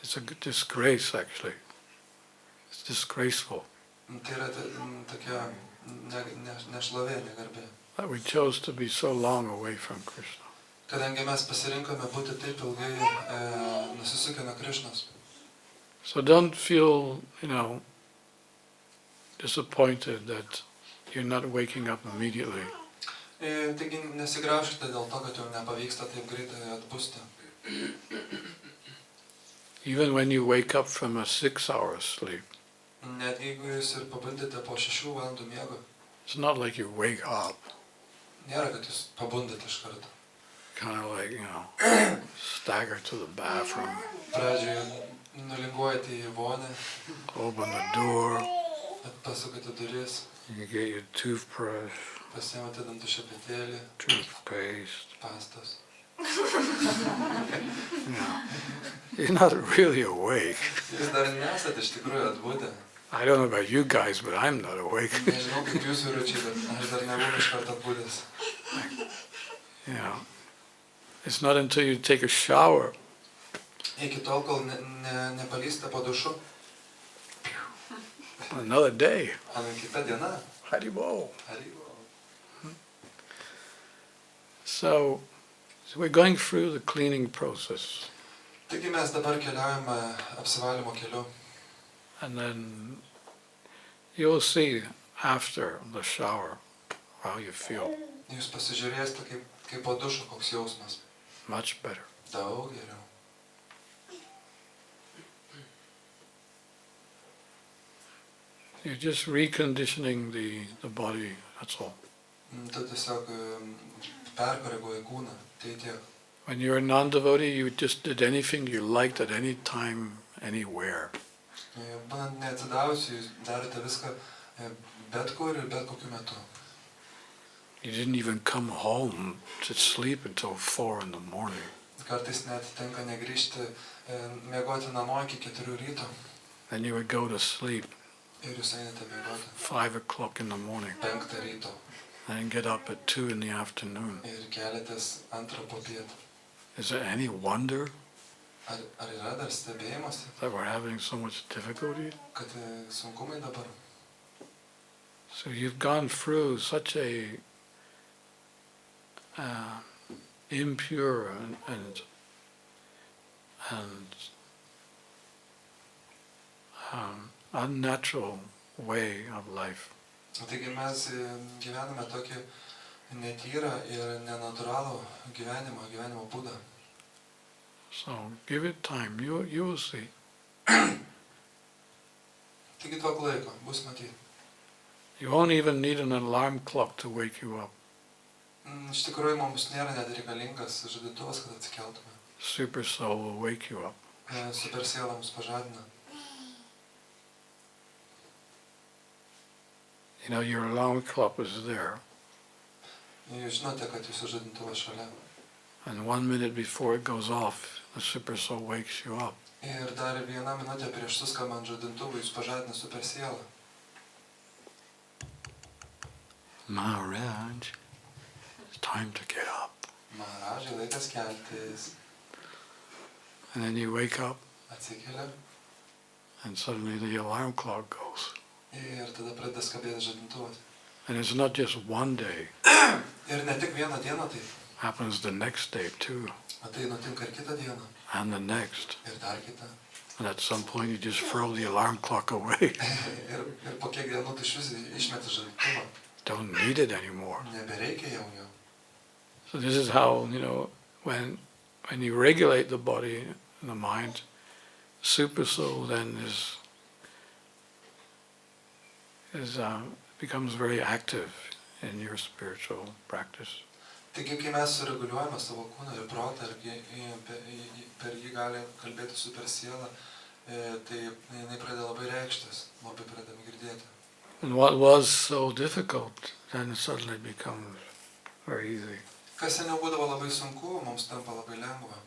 It's a disgrace, actually. It's disgraceful Tai yra tokia nešlovė, negarbė. that we chose to be so long away from Krishna. Kadangi mes pasirinkome būti taip ilgai nusisukę nuo Krišnos. So don't feel, disappointed that you're not waking up immediately. Taigi nesigraužkite dėl to, kad jau nepavyksta taip greitai atbusti. Even when you wake up from a 6-hour sleep, Net jeigu jūs ir pabundite po 6 valandų miego, it's not like you wake up, nėra, kad jūs pabundate iš karto. kind of like, stagger to the bathroom, Pradžioje nulinguojate į vonę, open the door, pasukate duris, you get your toothbrush, pasiimate dantų šepetėlį, toothpaste. pastas. You're not really awake. Jūs dar nesate iš tikrųjų atbudę. I don't know about you guys, but I'm not awake. Nežinau kaip jūs vyručiai, bet aš dar nebūnu iš karto atbudęs. It's not until you take a shower Iki tol, kol nepalysite po dušu, another day. Kita diena. Haribol. Haribol. So we're going through the cleaning process. Taigi mes dabar keliaujame apsivalymo keliu. And then you'll see after the shower how you feel. Jūs pasižiūrėsite, kaip po dušo koks jausmas. Much better. Daug geriau. You're just reconditioning the body, that's all. Tu tiesiog perkoreguoji kūną, tai tiek. When you're a non-devotee, you just did anything you liked at any time, anywhere. Būnant neatsidavusi, jūs darote viską bet kur ir bet kokiu metu. You didn't even come home to sleep until 4 in the morning. Kartais net tenka negrįžti, miegoti namo iki 4 ryto. Then you would go to sleep Ir jūs einate miegoti 5 o'clock in the morning. 5 ryto. And get up at 2 in the afternoon. Ir keliatės 2 popiet. Is there any wonder Ar yra dar stebėjimas, that we're having so much difficulty? kad sunkumai dabar? So you've gone through such a impure and unnatural way of life. Taigi mes gyvename tokį netyrą ir nenatūralų gyvenimo būdą. So give it time, you will see. Taigi duok laiko, bus matyti. You won't even need an alarm clock to wake you up. Iš tikrųjų, mums nėra net reikalingas žadintuvas, kad atsikeltume. Super soul will wake you up. Super siela mus pažadina. You know, your alarm clock is there. Jūs žinote, kad jūsų žadintuvas šalia. And 1 minute before it goes off, the super soul wakes you up. Ir dar 1 minutė prieš suskambant žadintuvui jūs pažadina super sielą. Maharaj, it's time to get up. Maharajai, laikas keltis. And then you wake up, Atsikelia. and suddenly the alarm clock goes. Ir tada pradeda skambėti žadintuvas. And it's not just one day. Ir ne tik vieną dieną tai. Happens the next day too. O tai nutinka ir kitą dieną. And the next. Ir dar kitą. And at some point you just throw the alarm clock away. ir po kiek dienų tai išvis išmeti žadintuvą. Don't need it anymore. Nebereikia jau jo. So this is how, you know, when you regulate the body and the mind, super soul then becomes very active in your spiritual practice. Taigi, kai mes sureguliuojame savo kūną ir protą, ir per jį gali kalbėti super sielą, tai jinai pradeda labai reikštis, labai pradedame girdėti. And what was so difficult then suddenly becomes very easy. Kas seniau būdavo labai sunku, mums tampa labai lengva.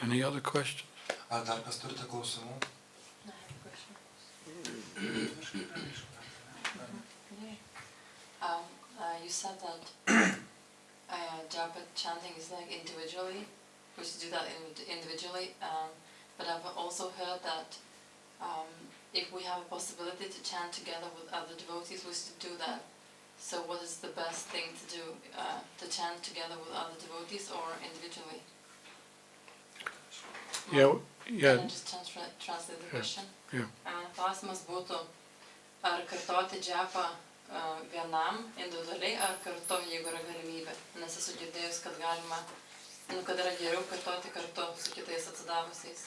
Any other questions? Ar dar kas turite klausimų? I have a question. You said that japa chanting is like individually, we should do that individually, but I've also heard that if we have a possibility to chant together with other devotees, we should do that. So what is the best thing to do, to chant together with other devotees or individually? Yeah. Can I just translate the question? Yeah. Klausimas būtų, ar kartoti džapą vienam individualiai, ar kartu, jeigu yra galimybė. Nes esu girdėjus, kad galima, kad yra geriau kartoti kartu su kitais atsidavusiais.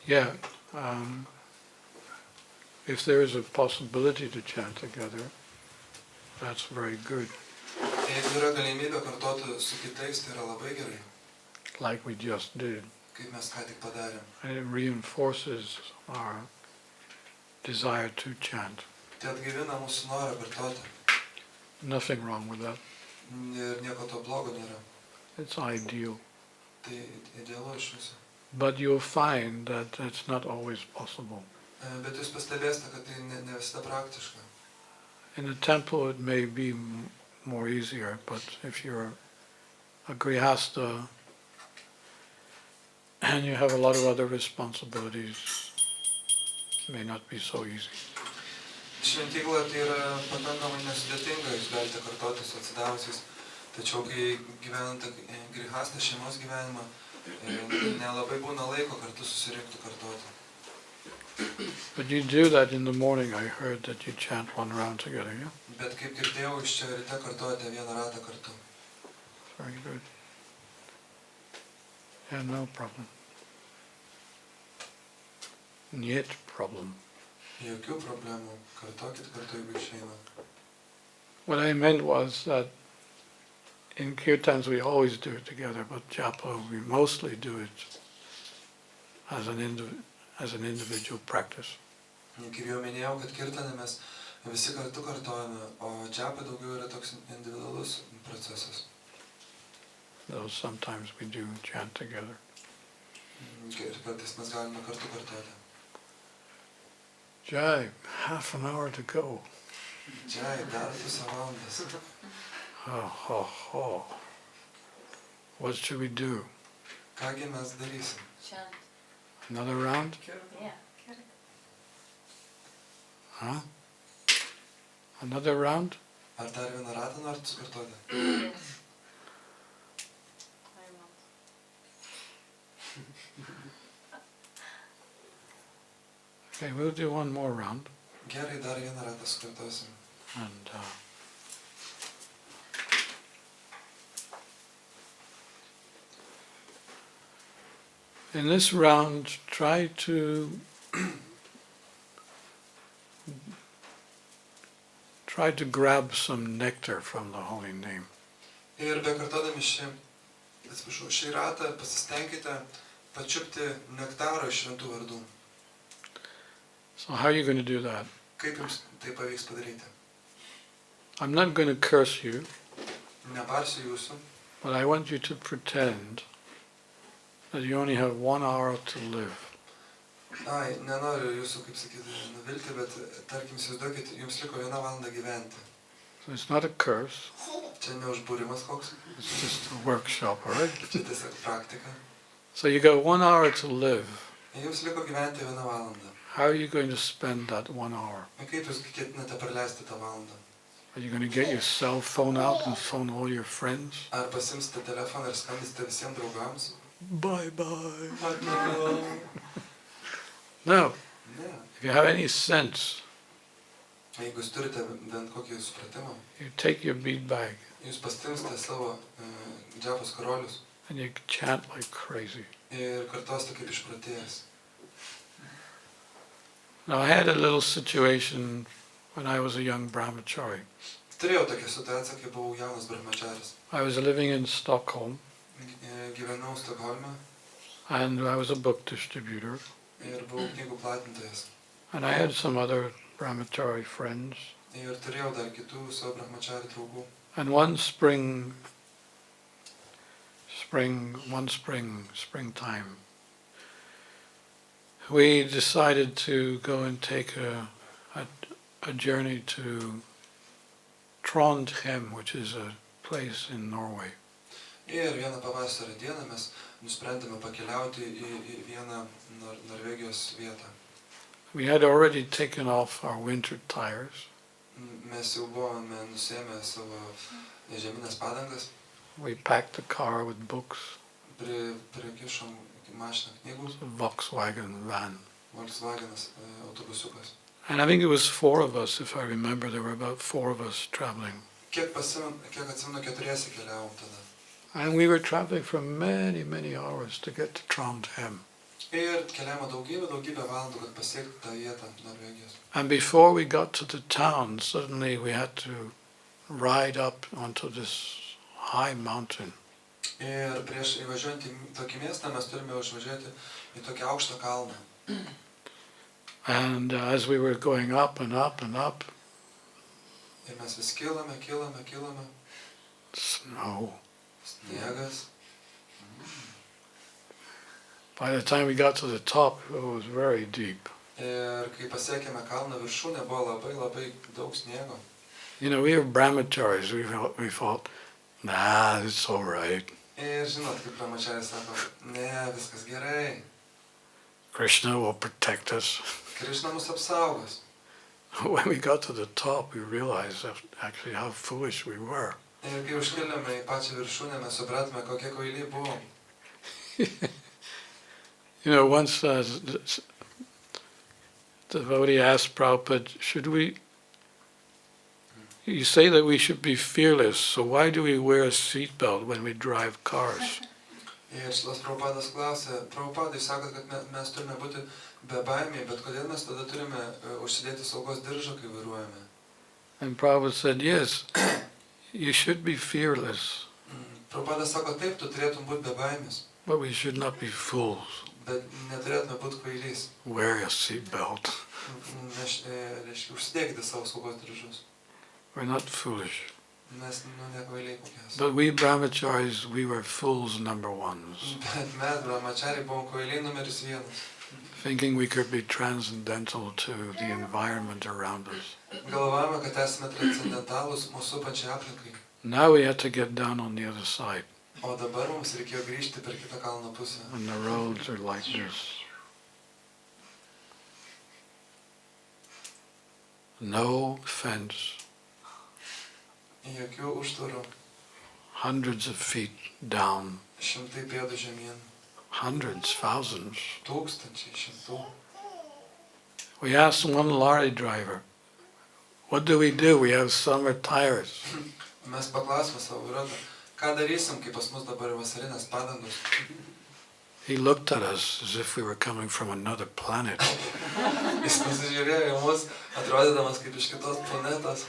Yeah. If there is a possibility to chant together, that's very good. Jeigu yra galimybė kartoti su kitais, tai yra labai gerai. Like we just did. Kaip mes ką tik padarėm. And it reinforces our desire to chant. Tai atgaivina mūsų norą kartoti. Nothing wrong with that. Ir nieko to blogo nėra. It's ideal. Tai idealu iš viso. But you'll find that that's not always possible. Bet jūs pastebėsite, kad tai ne visada praktiška. In a temple it may be more easier, but if you're a grihasta and you have a lot of other responsibilities, it may not be so easy. Šventykla tai yra pakankamai nesudėtinga, jūs galite kartoti su atsidavusiais, tačiau kai gyvenate grihastą šeimos gyvenimą, nelabai būna laiko kartu susirinkti kartoti. But you do that in the morning, I heard that you chant one round together, yeah? Bet kaip girdėjau, iš čia ryte kartuojate vieną ratą kartu. Very good. Yeah, no problem. Yet problem. Jokių problemų, kartokit kartu, jeigu išeina. What I meant was that in kirtans we always do it together, but japa we mostly do it as an individual practice. Kaip jau minėjau, kad kirtanį mes visi kartu kartojame, o džapa daugiau yra toks individualus procesas. Though sometimes we do chant together. Ir kartais mes galime kartu kartoti. Jai, half an hour to go. Jai, dar 2 valandas. Oh. What should we do? Kągi mes darysim? Chant. Another round? Yeah. Huh? Another round? Ar dar vieną ratą norit sukartoti? Yes. I want. Okay, we'll do one more round. Gerai, dar vieną ratą sukartosim. And in this round, try to grab some nectar from the holy name. Ir bekartodami šį ratą pasistengkite pačiupti nektarą iš šventų vardų. So how are you going to do that? Kaip jums tai pavyks padaryti? I'm not going to curse you, Nebarsiu jūsų, but I want you to pretend that you only have 1 hour to live. Ai, nenoriu jūsų, kaip sakyti, nuvilti, bet tarkim, įsivaizduokit, jums liko 1 valanda gyventi. So it's not a curse, Čia neužbūrimas koks, it's just a workshop, all right? čia tiesiog praktika. So you got 1 hour to live. Jums liko gyventi 1 valandą. How are you going to spend that 1 hour? Kaip jūs ketinate praleisti tą valandą? Are you going to get your cell phone out and phone all your friends? Ar pasimsite telefoną ir skambisite visiems draugams? Bye bye. Ar ne? No. Ne. If you have any sense, Jeigu jūs turite bent kokį supratimą, you take your bead bag jūs pastimsite savo džapos karolius and you chant like crazy. ir kartosite kaip išprotėjęs. Now I had a little situation when I was a young brahmachari. Turėjau tokią situaciją, kai buvau jaunas brahmacharis. I was living in Stockholm Gyvenau Stokholme and I was a book distributor. ir buvau knygų platintojas. And I had some other brahmachari friends. Ir turėjau dar kitų savo brahmachari draugų. And one springtime, we decided to go and take a journey to Trondheim, which is a place in Norway. Ir vieną pavasario dieną mes nusprendėme pakeliauti į vieną Norvegijos vietą. We had already taken off our winter tires. Mes jau buvome nusiėmę savo žieminės padangas, We packed the car with books, prikišom mašiną knygų, a Volkswagen van. Volkswagenas autobusiukas. And I think it was 4 of us, if I remember, there were about 4 of us traveling. Kiek atsimenu, 4 keliavom tada. And we were traveling for many, many hours to get to Trondheim. Ir keliavome daugybę valandų, kad pasiekti tą vietą Norvegijos. And before we got to the town, suddenly we had to ride up onto this high mountain. Ir prieš įvažiuojant į tokį miestą mes turime užvažiuoti į tokį aukštą kalną. And as we were going up and up and up, Ir mes vis kilame, snow. sniegas. By the time we got to the top, it was very deep. Ir kai pasiekėme kalną viršūnę, buvo labai daug sniego. You know, we were brahmacharis. We thought, nah, it's all right. Ir žinot, kaip brahmacharis sako, ne, viskas gerai. Krishna will protect us. Krishna mus apsaugos. When we got to the top, we realized actually how foolish we were. Ir kai užkilėme į pačią viršūnę, mes supratome, kokie kvailiai buvom. You know, once the devotee asked Prabhupada, you say that we should be fearless, so why do we wear a seatbelt when we drive cars? Ir Šrilas Prabhupadas klausė, Prabhupadai sako, kad mes turime būti bebaimiai, bet kodėl mes tada turime užsidėti saugos diržą, kai vairuojame? And Prabhupada said, yes, you should be fearless. Prabhupada sako, taip, tu turėtum būti bebaimis, but we should not be fools. bet neturėtume būti kvailys. Wear a seatbelt. Reiškia, užsidėkite savo saugos diržus. We're not foolish. Mes, nekvailiai kokias. But we brahmacharis, we were fools number ones, Bet mes, brahmachariai, buvom kvailiai numeris 1. thinking we could be transcendental to the environment around us. Galvojame, kad esame transcendentalūs mūsų pačiai aplinkai. Now we had to get down on the other side, O dabar mums reikėjo grįžti per kitą kalno pusę. and the roads are like this. No fence, Jokių užtvarų, hundreds of feet down, šimtai pėdų žemyn, hundreds, thousands. tūkstančiai, šimtų. We asked one lorry driver, what do? We have summer tires. Mes paklausime savo vairuotoją, ką darysim, kai pas mus dabar vasarinės padangos. He looked at us as if we were coming from another planet. Jis pasižiūrėjo į mus, atrodydamas kaip iš kitos planetos.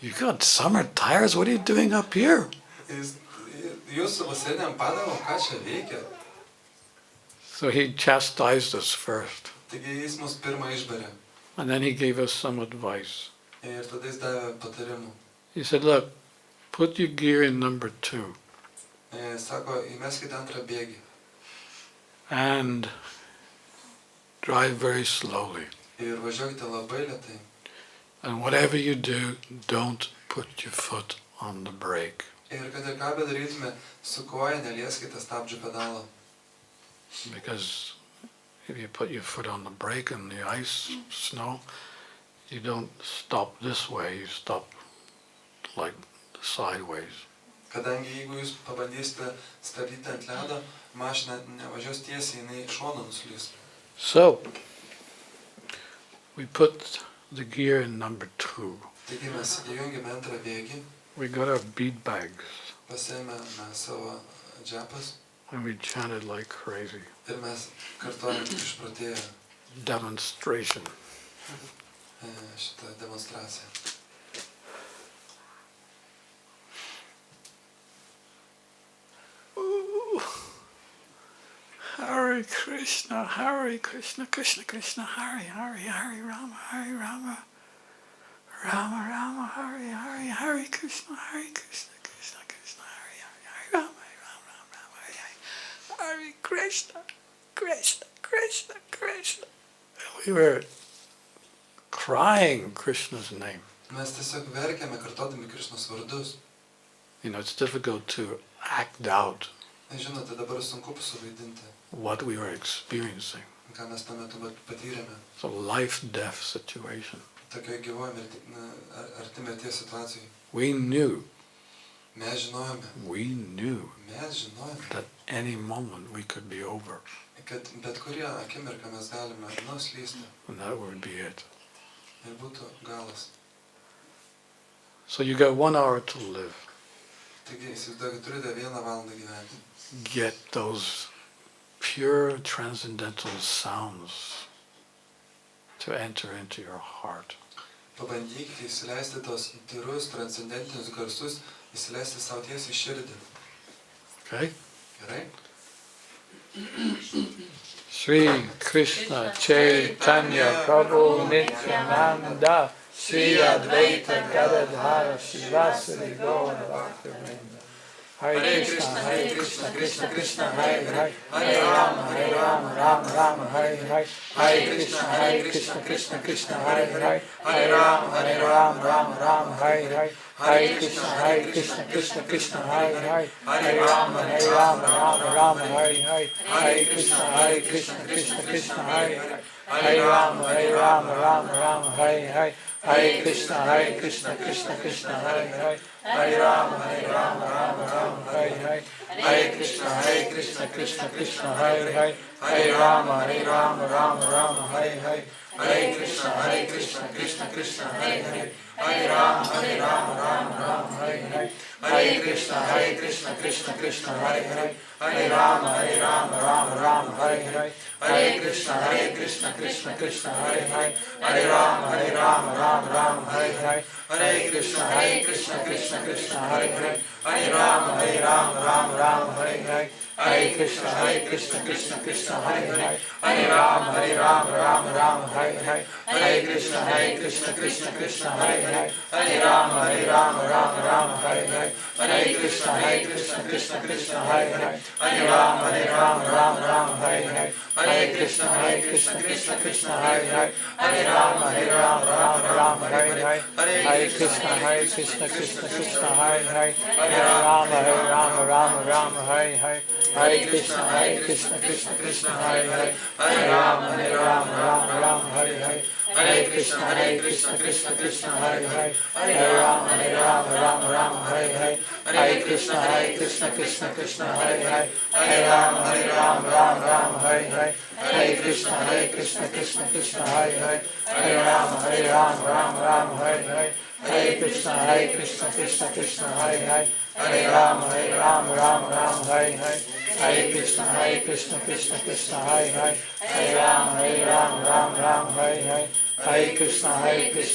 You got summer tires? What are you doing up here? Jūs su vasariniam padangom, ką čia veikia? So he chastised us first, Taigi jis mus pirmą išbarė. and then he gave us some advice. Ir tada jis davė patarimų. He said, look, put your gear in number 2 Sako, įmeskite antrą bėgį and drive very slowly. ir važiuokite labai lėtai. And whatever you do, don't put your foot on the brake. Ir kad ir ką bedarytume, su koja nelieskite stabdžių pedalą. Because if you put your foot on the brake in the ice, snow, you don't stop this way, you stop like sideways. Kadangi jeigu jūs pabandysite stabdyti ant ledo, mašina nevažiuos tiesiai, jinai šoną nuslys. So, we put the gear in number 2. Taigi mes įjungėme antrą bėgį, We got our bead bags pasėmėme savo džepas and we chanted like crazy. ir mes kartuojame išprotėję Demonstration. šitą demonstraciją. Hare Krishna, Krishna Krishna, Hare Rama, Rama Rama, Hare Krishna, Krishna Krishna, Hare Rama, Hare Krishna, Krishna Krishna. We were crying Krishna's name. Mes tiesiog verkėme kartodami Krišnos vardus. You know, it's difficult to act out Žinote, dabar sunku suvaidinti, what we were experiencing. ką mes tuo metu patyrėme. It's a life-death situation. Tokioje gyvoje arti mirties situacijoje. We knew Mes žinojome that any moment we could be over, kad bet kurią akimirką mes galime nuslysti and that would be it. ir būtų galas. So you got 1 hour to live. Taigi, įsivaizduokit, turite 1 valandą gyventi. Get those pure transcendental sounds to enter into your heart. Pabandykite įsileisti tos tyrus, transcendentinius garsus, įsileisti savo tiesiai širdį. Okay? Gerai? Sri Krishna Chaitanya Prabhu Nityananda Sri Advaita Gadadhara Shivasari Gaura Bhaktivedanta. Hare Krishna, Krishna Krishna, Hare Hare, Hare Rama, Rama Rama, Hare Hare, Hare Krishna, Krishna Krishna, Hare Hare, Hare Rama, Rama, Hare Hare, Hare Krishna, Krishna Hare Hare, Hare Rama, Hare Hare, Hare Krishna, Krishna Hare Hare, Hare Rama, Hare Hare, Hare Krishna, Krishna Hare Hare, Hare Rama, Hare Hare, Hare Krishna, Krishna Hare Hare, Hare Rama, Hare Hare, Hare Krishna, Krishna Hare Hare, Hare Rama, Rama Rama, Hare Hare. Hare Krishna, Krishna Krishna, Hare Hare. Hare Rama, Rama Rama, Hare Hare. Hare Krishna, Krishna Krishna, Hare Hare. Hare Rama, Rama Rama, Hare Hare. Hare Krishna, Krishna Krishna, Hare Hare. Hare Rama, Rama Hare Hare. Hare Krishna, Krishna Krishna, Hare Hare. Hare Rama, Rama Hare Hare. Hare Krishna, Krishna Krishna, Hare Hare. Hare Rama, Rama Hare Hare. Hare Krishna, Krishna Krishna, Hare Hare. Hare Rama, Rama Hare Hare. Hare Krishna, Krishna Krishna, Hare Hare. Hare Rama, Rama Hare Hare. Hare Krishna, Krishna Krishna, Hare Hare. Hare Rama, Rama Hare Hare. Hare Krishna, Krishna Krishna, Hare Hare. Hare Rama, Rama Hare Hare. Hare Krishna, Krishna Krishna, Hare Hare. Hare Rama, Rama Hare Hare. Hare Krishna, Krishna Krishna, Hare Hare. Hare Rama, Rama Hare Hare. Hare Krishna, Krishna Krishna, Hare Hare. Hare Rama, Rama Hare Hare. Hare Krishna, Krishna Krishna, Hare Hare. Hare Rama, Rama Hare Hare. Hare Krishna, Krishna Krishna, Hare Hare. Hare Rama, Rama Hare Hare. Hare Krishna, Krishna Krishna, Hare Hare. Hare Rama, Rama Hare Hare. Hare Krishna,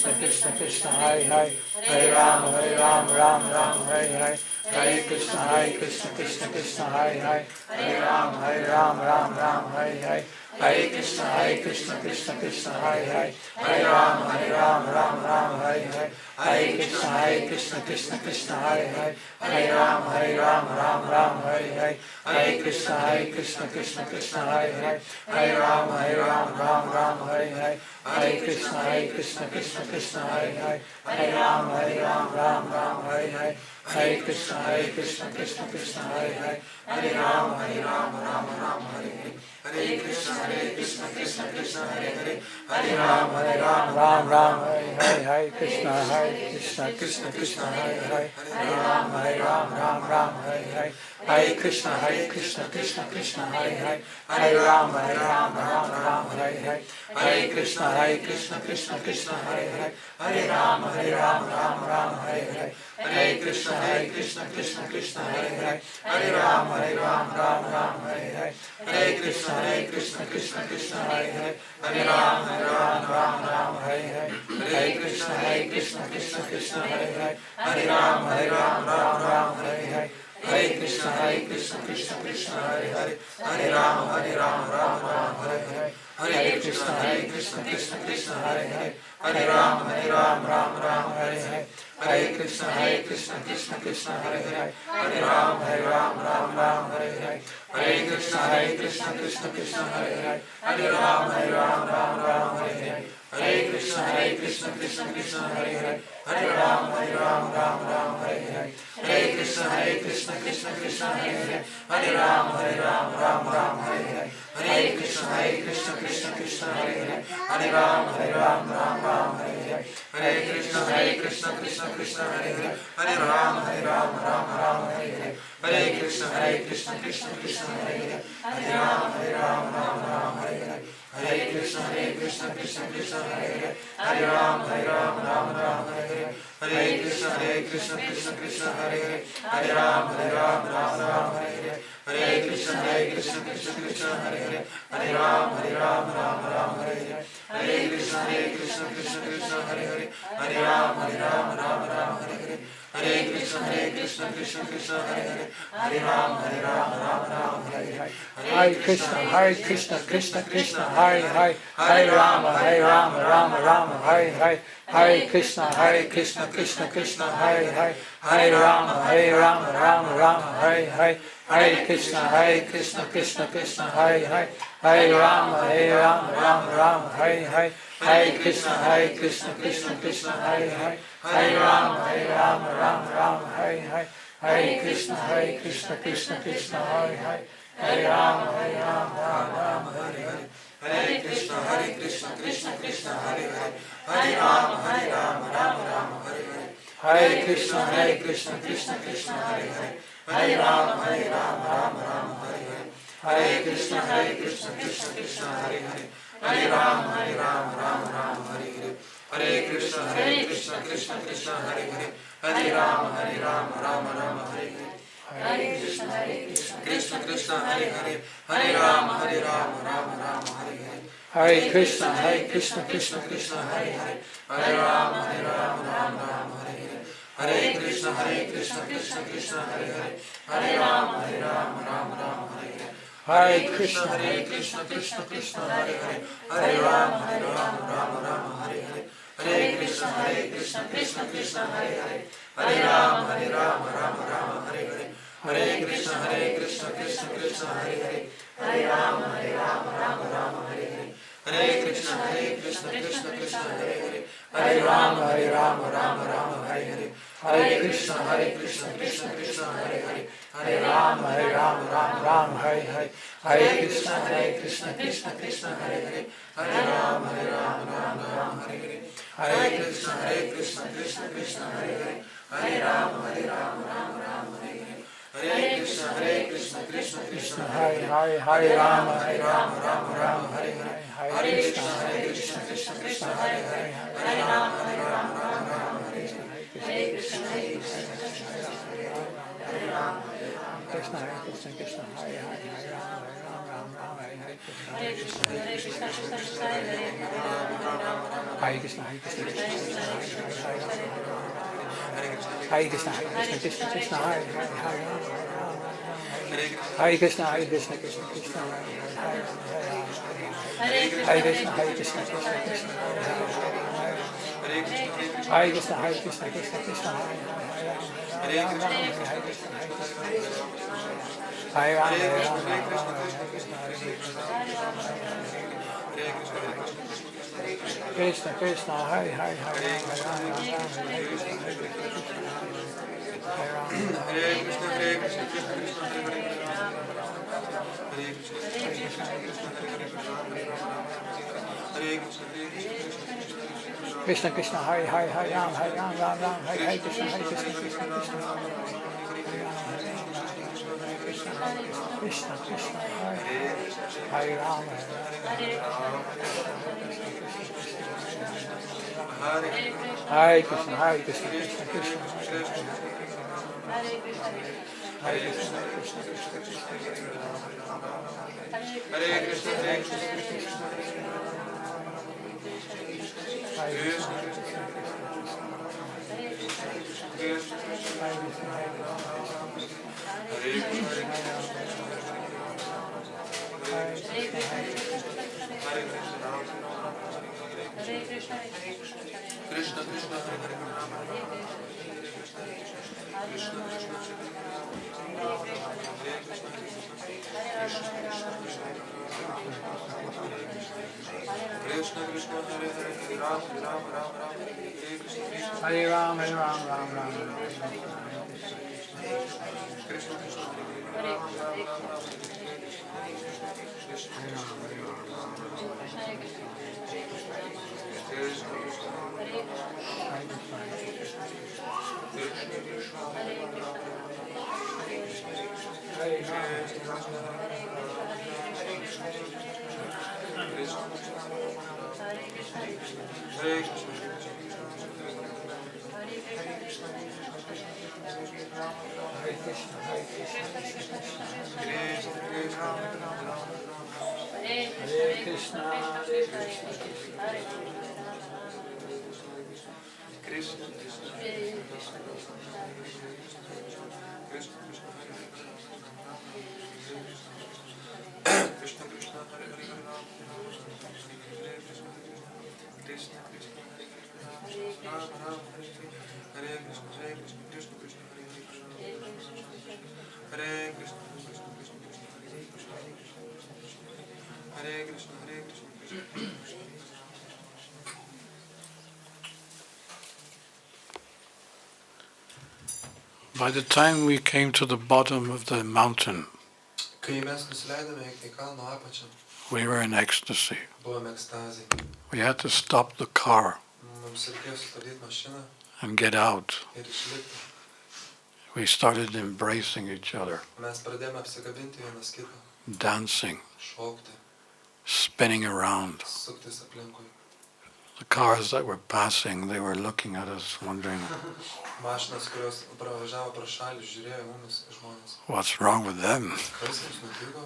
Krishna Krishna, Hare Hare. Hare Rama, Rama Hare Hare. Hare Krishna, Krishna Krishna, Hare Hare. Hare Rama, Rama Hare Hare. Hare Krishna, Krishna Krishna, Hare Hare. Hare Rama, Rama Hare Hare. Hare Krishna, Krishna Krishna, Hare Hare. Hare Rama, Rama Hare Hare. Hare Krishna, Krishna Krishna, Hare Hare. Hare Rama, Rama Hare Hare. Hare Krishna, Krishna Krishna, Hare Hare. Hare Rama, Rama Hare Hare. Hare Krishna, Krishna Krishna, Hare Hare. Hare Rama, Rama Hare Hare. Hare Krishna, Krishna Krishna, Hare Hare. Hare Rama, Rama Hare Hare. Hare Krishna, Krishna Krishna, Hare Hare. Hare Rama, Rama Hare Hare. Hare Krishna, Krishna Krishna, Hare Hare. Hare Rama, Rama Hare Hare. Hare Krishna, Krishna Krishna, Hare Hare. Hare Rama, Rama Hare Hare. Hare Krishna, Krishna Krishna, Hare Hare. Hare Rama, Rama Hare Hare. Hare Krishna, Krishna Krishna, Hare Hare. Hare Rama, Rama Hare Hare. Hare Krishna, Krishna Krishna, Hare Hare. Hare Rama, Rama Hare Hare. Hare Krishna, Krishna Krishna, Hare Hare. Hare Rama, Rama Hare Hare. Hare Krishna, Krishna Krishna, Hare Hare. Hare Rama, Rama Hare Hare. Hare Krishna, Krishna Krishna, Hare Hare. Hare Rama, Rama Hare Hare. Hare Krishna, Krishna Krishna, Hare Hare. Hare Rama, Rama Hare Hare. Hare Krishna, Krishna Krishna, Hare Hare. Hare Rama, Rama Hare Hare. Hare Krishna, Krishna Krishna, Hare Hare. Hare Rama, Rama Hare Hare. Hare Krishna, Krishna Krishna, Hare Hare. Hare Rama, Rama Hare Hare. Hare Krishna, Krishna Krishna, Hare Hare. Hare Rama, Rama Hare Hare. Hare Krishna, Krishna Krishna, Hare Hare. Hare Rama, Rama Hare Hare. Hare Krishna, Krishna Krishna, Hare Hare. Hare Rama, Rama Hare Hare. Hare Krishna, Krishna Krishna, Hare Hare. Hare Rama, Rama Hare Hare. Hare Krishna, Krishna Krishna, Hare Hare. Hare Rama, Rama Hare Hare. Hare Krishna, Krishna Krishna, Hare Hare. Hare Rama, Rama Hare Hare. Hare Krishna, Krishna Krishna, Hare Hare. Hare Rama, Rama Hare Hare. Hare Krishna, Krishna Krishna, Hare Hare. Hare Rama, Rama Hare Hare. Hare Krishna, Krishna Krishna, Hare Hare. Hare Rama, Rama Hare Hare. Hare Krishna, Krishna Krishna, Hare Hare. Hare Rama, Rama Hare Hare. Hare Krishna, Krishna Krishna, Hare Hare. Hare Rama, Rama Hare Hare. Hare Krishna, Krishna Krishna, Hare Hare. Hare Rama, Rama Hare Hare. Hare Krishna, Krishna Krishna, Hare Hare. Hare Rama, Rama Hare Hare. Hare Krishna, Krishna Krishna, Hare Hare. Hare Rama, Rama Hare Hare. Hare Krishna, Krishna Krishna, Hare Hare, Hare Rama, Rama Rama, Hare Hare. Hare Krishna, Krishna Krishna, Hare Hare, Hare Rama, Rama Rama, Hare Hare. Hare Krishna, Krishna Krishna Krishna, Hare Hare, Hare Rama, Rama Rama, Hare Hare. Hare Krishna, Krishna Krishna, Hare Hare, Hare Rama, Rama Rama, Hare Hare. Hare Krishna, Krishna Krishna, Hare Hare, Hare Rama, Rama Rama, Hare Hare. Hare Krishna, Krishna Krishna, Hare Hare, Hare Rama, Rama Rama, Hare Hare. Hare Krishna, Krishna Krishna, Hare Hare, Hare Rama, Rama Rama, Hare Hare. Hare Krishna, Krishna Krishna, Hare Hare, Hare Rama, Rama Rama, Hare Hare. Hare Krishna, Krishna Krishna, Hare Hare, Hare Rama, Rama, Hare Hare. Hare Krishna, Krishna Krishna, Hare Hare, Hare Rama, Rama, Hare Hare. Hare Krishna, Krishna Krishna, Hare Hare, Hare Rama, Rama, Hare Hare. Hare Krishna, Krishna Krishna, Hare Hare, Hare Rama, Rama, Hare Hare. Hare Krishna, Krishna Krishna, Hare Hare, Hare Rama, Rama, Hare Hare. Hare Krishna, Hare Rama, Krishna, Krishna, Hare Hare, Hare Rama, Rama, Hare Hare. Hare Krishna, Krishna Krishna, Hare Hare, Hare Krishna, Krishna Krishna, Hare Krishna, Krishna, Hare Hare, Hare Rama, Hare Krishna, Krishna Krishna, Hare Krishna, Krishna Krishna, Hare Krishna, Krishna Krishna, Hare Krishna, Krishna, Hare Hare, Hare Krishna, Krishna, Hare Hare, Hare Ram, Hare Ram, Ram Ram, Hare Hare Krishna, Krishna, Krishna, Krishna, Krishna, Hare Ram, Hare Krishna, Hare Krishna, Krishna, Krishna, Hare Krishna, Krishna, Hare Krishna, Krishna Krishna, Hare Hare. Krishna Krishna, Krishna Krishna, Hare Hare, Hare Ram, Ram Ram, Hare Krishna, Hare Ram, Hare Ram, Ram Ram, Krishna Krishna, Hare Ram, Ram Ram, Krishna By the time we came to the bottom of the mountain, Kai mes nusileidome į kalno apačią, we were in ecstasy. buvome ekstazėje. We had to stop the car Mums reikėjo sustabdyti mašiną and get out. ir išlipti. We started embracing each other, Mes pradėjome apsikabinti vienas kitą, dancing, šokti, spinning around, suktis aplinkui, The cars that were passing, they were looking at us, wondering, Mašinas, kurios pravažiavo pro šalį, žiūrėjo į mumis žmonės. what's wrong with them? Kas jums nutiko?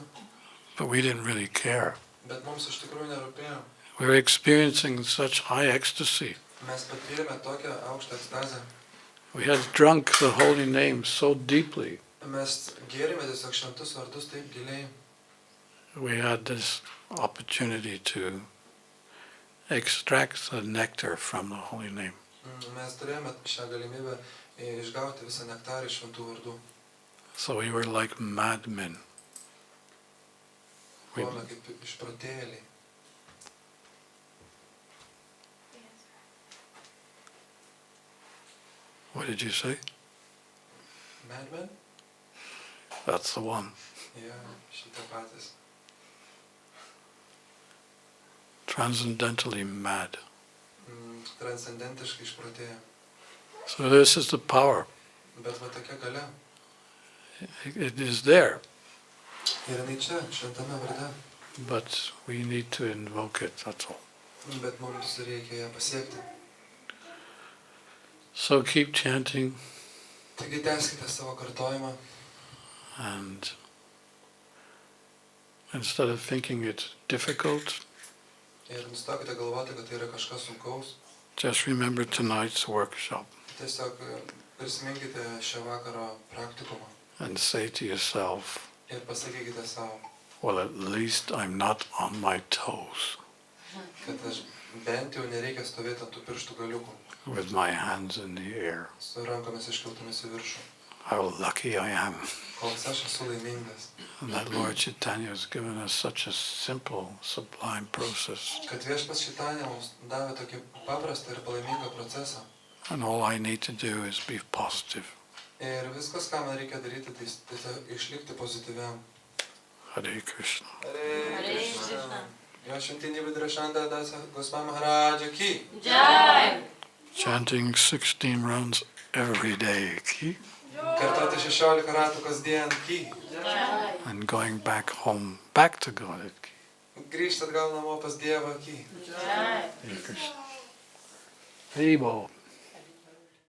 But we didn't really care. Bet mums iš tikrųjų nerūpėjo. We were experiencing such high ecstasy. Mes patyrėme tokią aukštą ekstazę. We had drunk the holy name so deeply. Mes gėrėme tiesiog šventus vardus taip giliai. We had this opportunity to extract the nectar from the holy name. Mes turėjome šią galimybę išgauti visą nektarą iš šventų vardų. So we were like madmen. Buvome kaip išprotėliai. What did you say? Madmen? That's the one. Ja, šitie patys. Transcendentally mad. Transcendentiškai išprotėję. So this is the power. Bet va tokia galia. It is there, Ir jinai čia, šventame varde. but we need to invoke it, that's all. Bet mums reikia ją pasiekti. So keep chanting Taigi tęskite savo kartojimą. and instead of thinking it's difficult, Ir nustokite galvoti, kad tai yra kažkas sunkaus. just remember tonight's workshop Tiesiog prisiminkite šio vakaro praktikumą. and say to yourself, Ir pasakykite savo, well, at least I'm not on my toes kad aš bent jau nereikia stovėti ant tų pirštų galiukų. with my hands in the air. Su rankomis iškeltomis į viršų. How lucky I am Koks aš esu laimingas. that Lord Chaitanya has given us such a simple, sublime process. Kad Viešpats Šitanė mums davė tokį paprastą ir palaimingą procesą. And all I need to do is be positive. Ir viskas, ką man reikia daryti, tai tiesiog išlikti pozityviam. Hare Krishna. Hare Krishna. Jo šventinybė Dhirasanta dasa Gosvami Maharaja ki. Jai! Chanting 16 rounds every day, Kartoti 16 ratų kasdien ki. Jai! and going back home, back to God. Grįžti atgal namo pas Dievą ki. Jai! Hare Krishna. Hare Bol.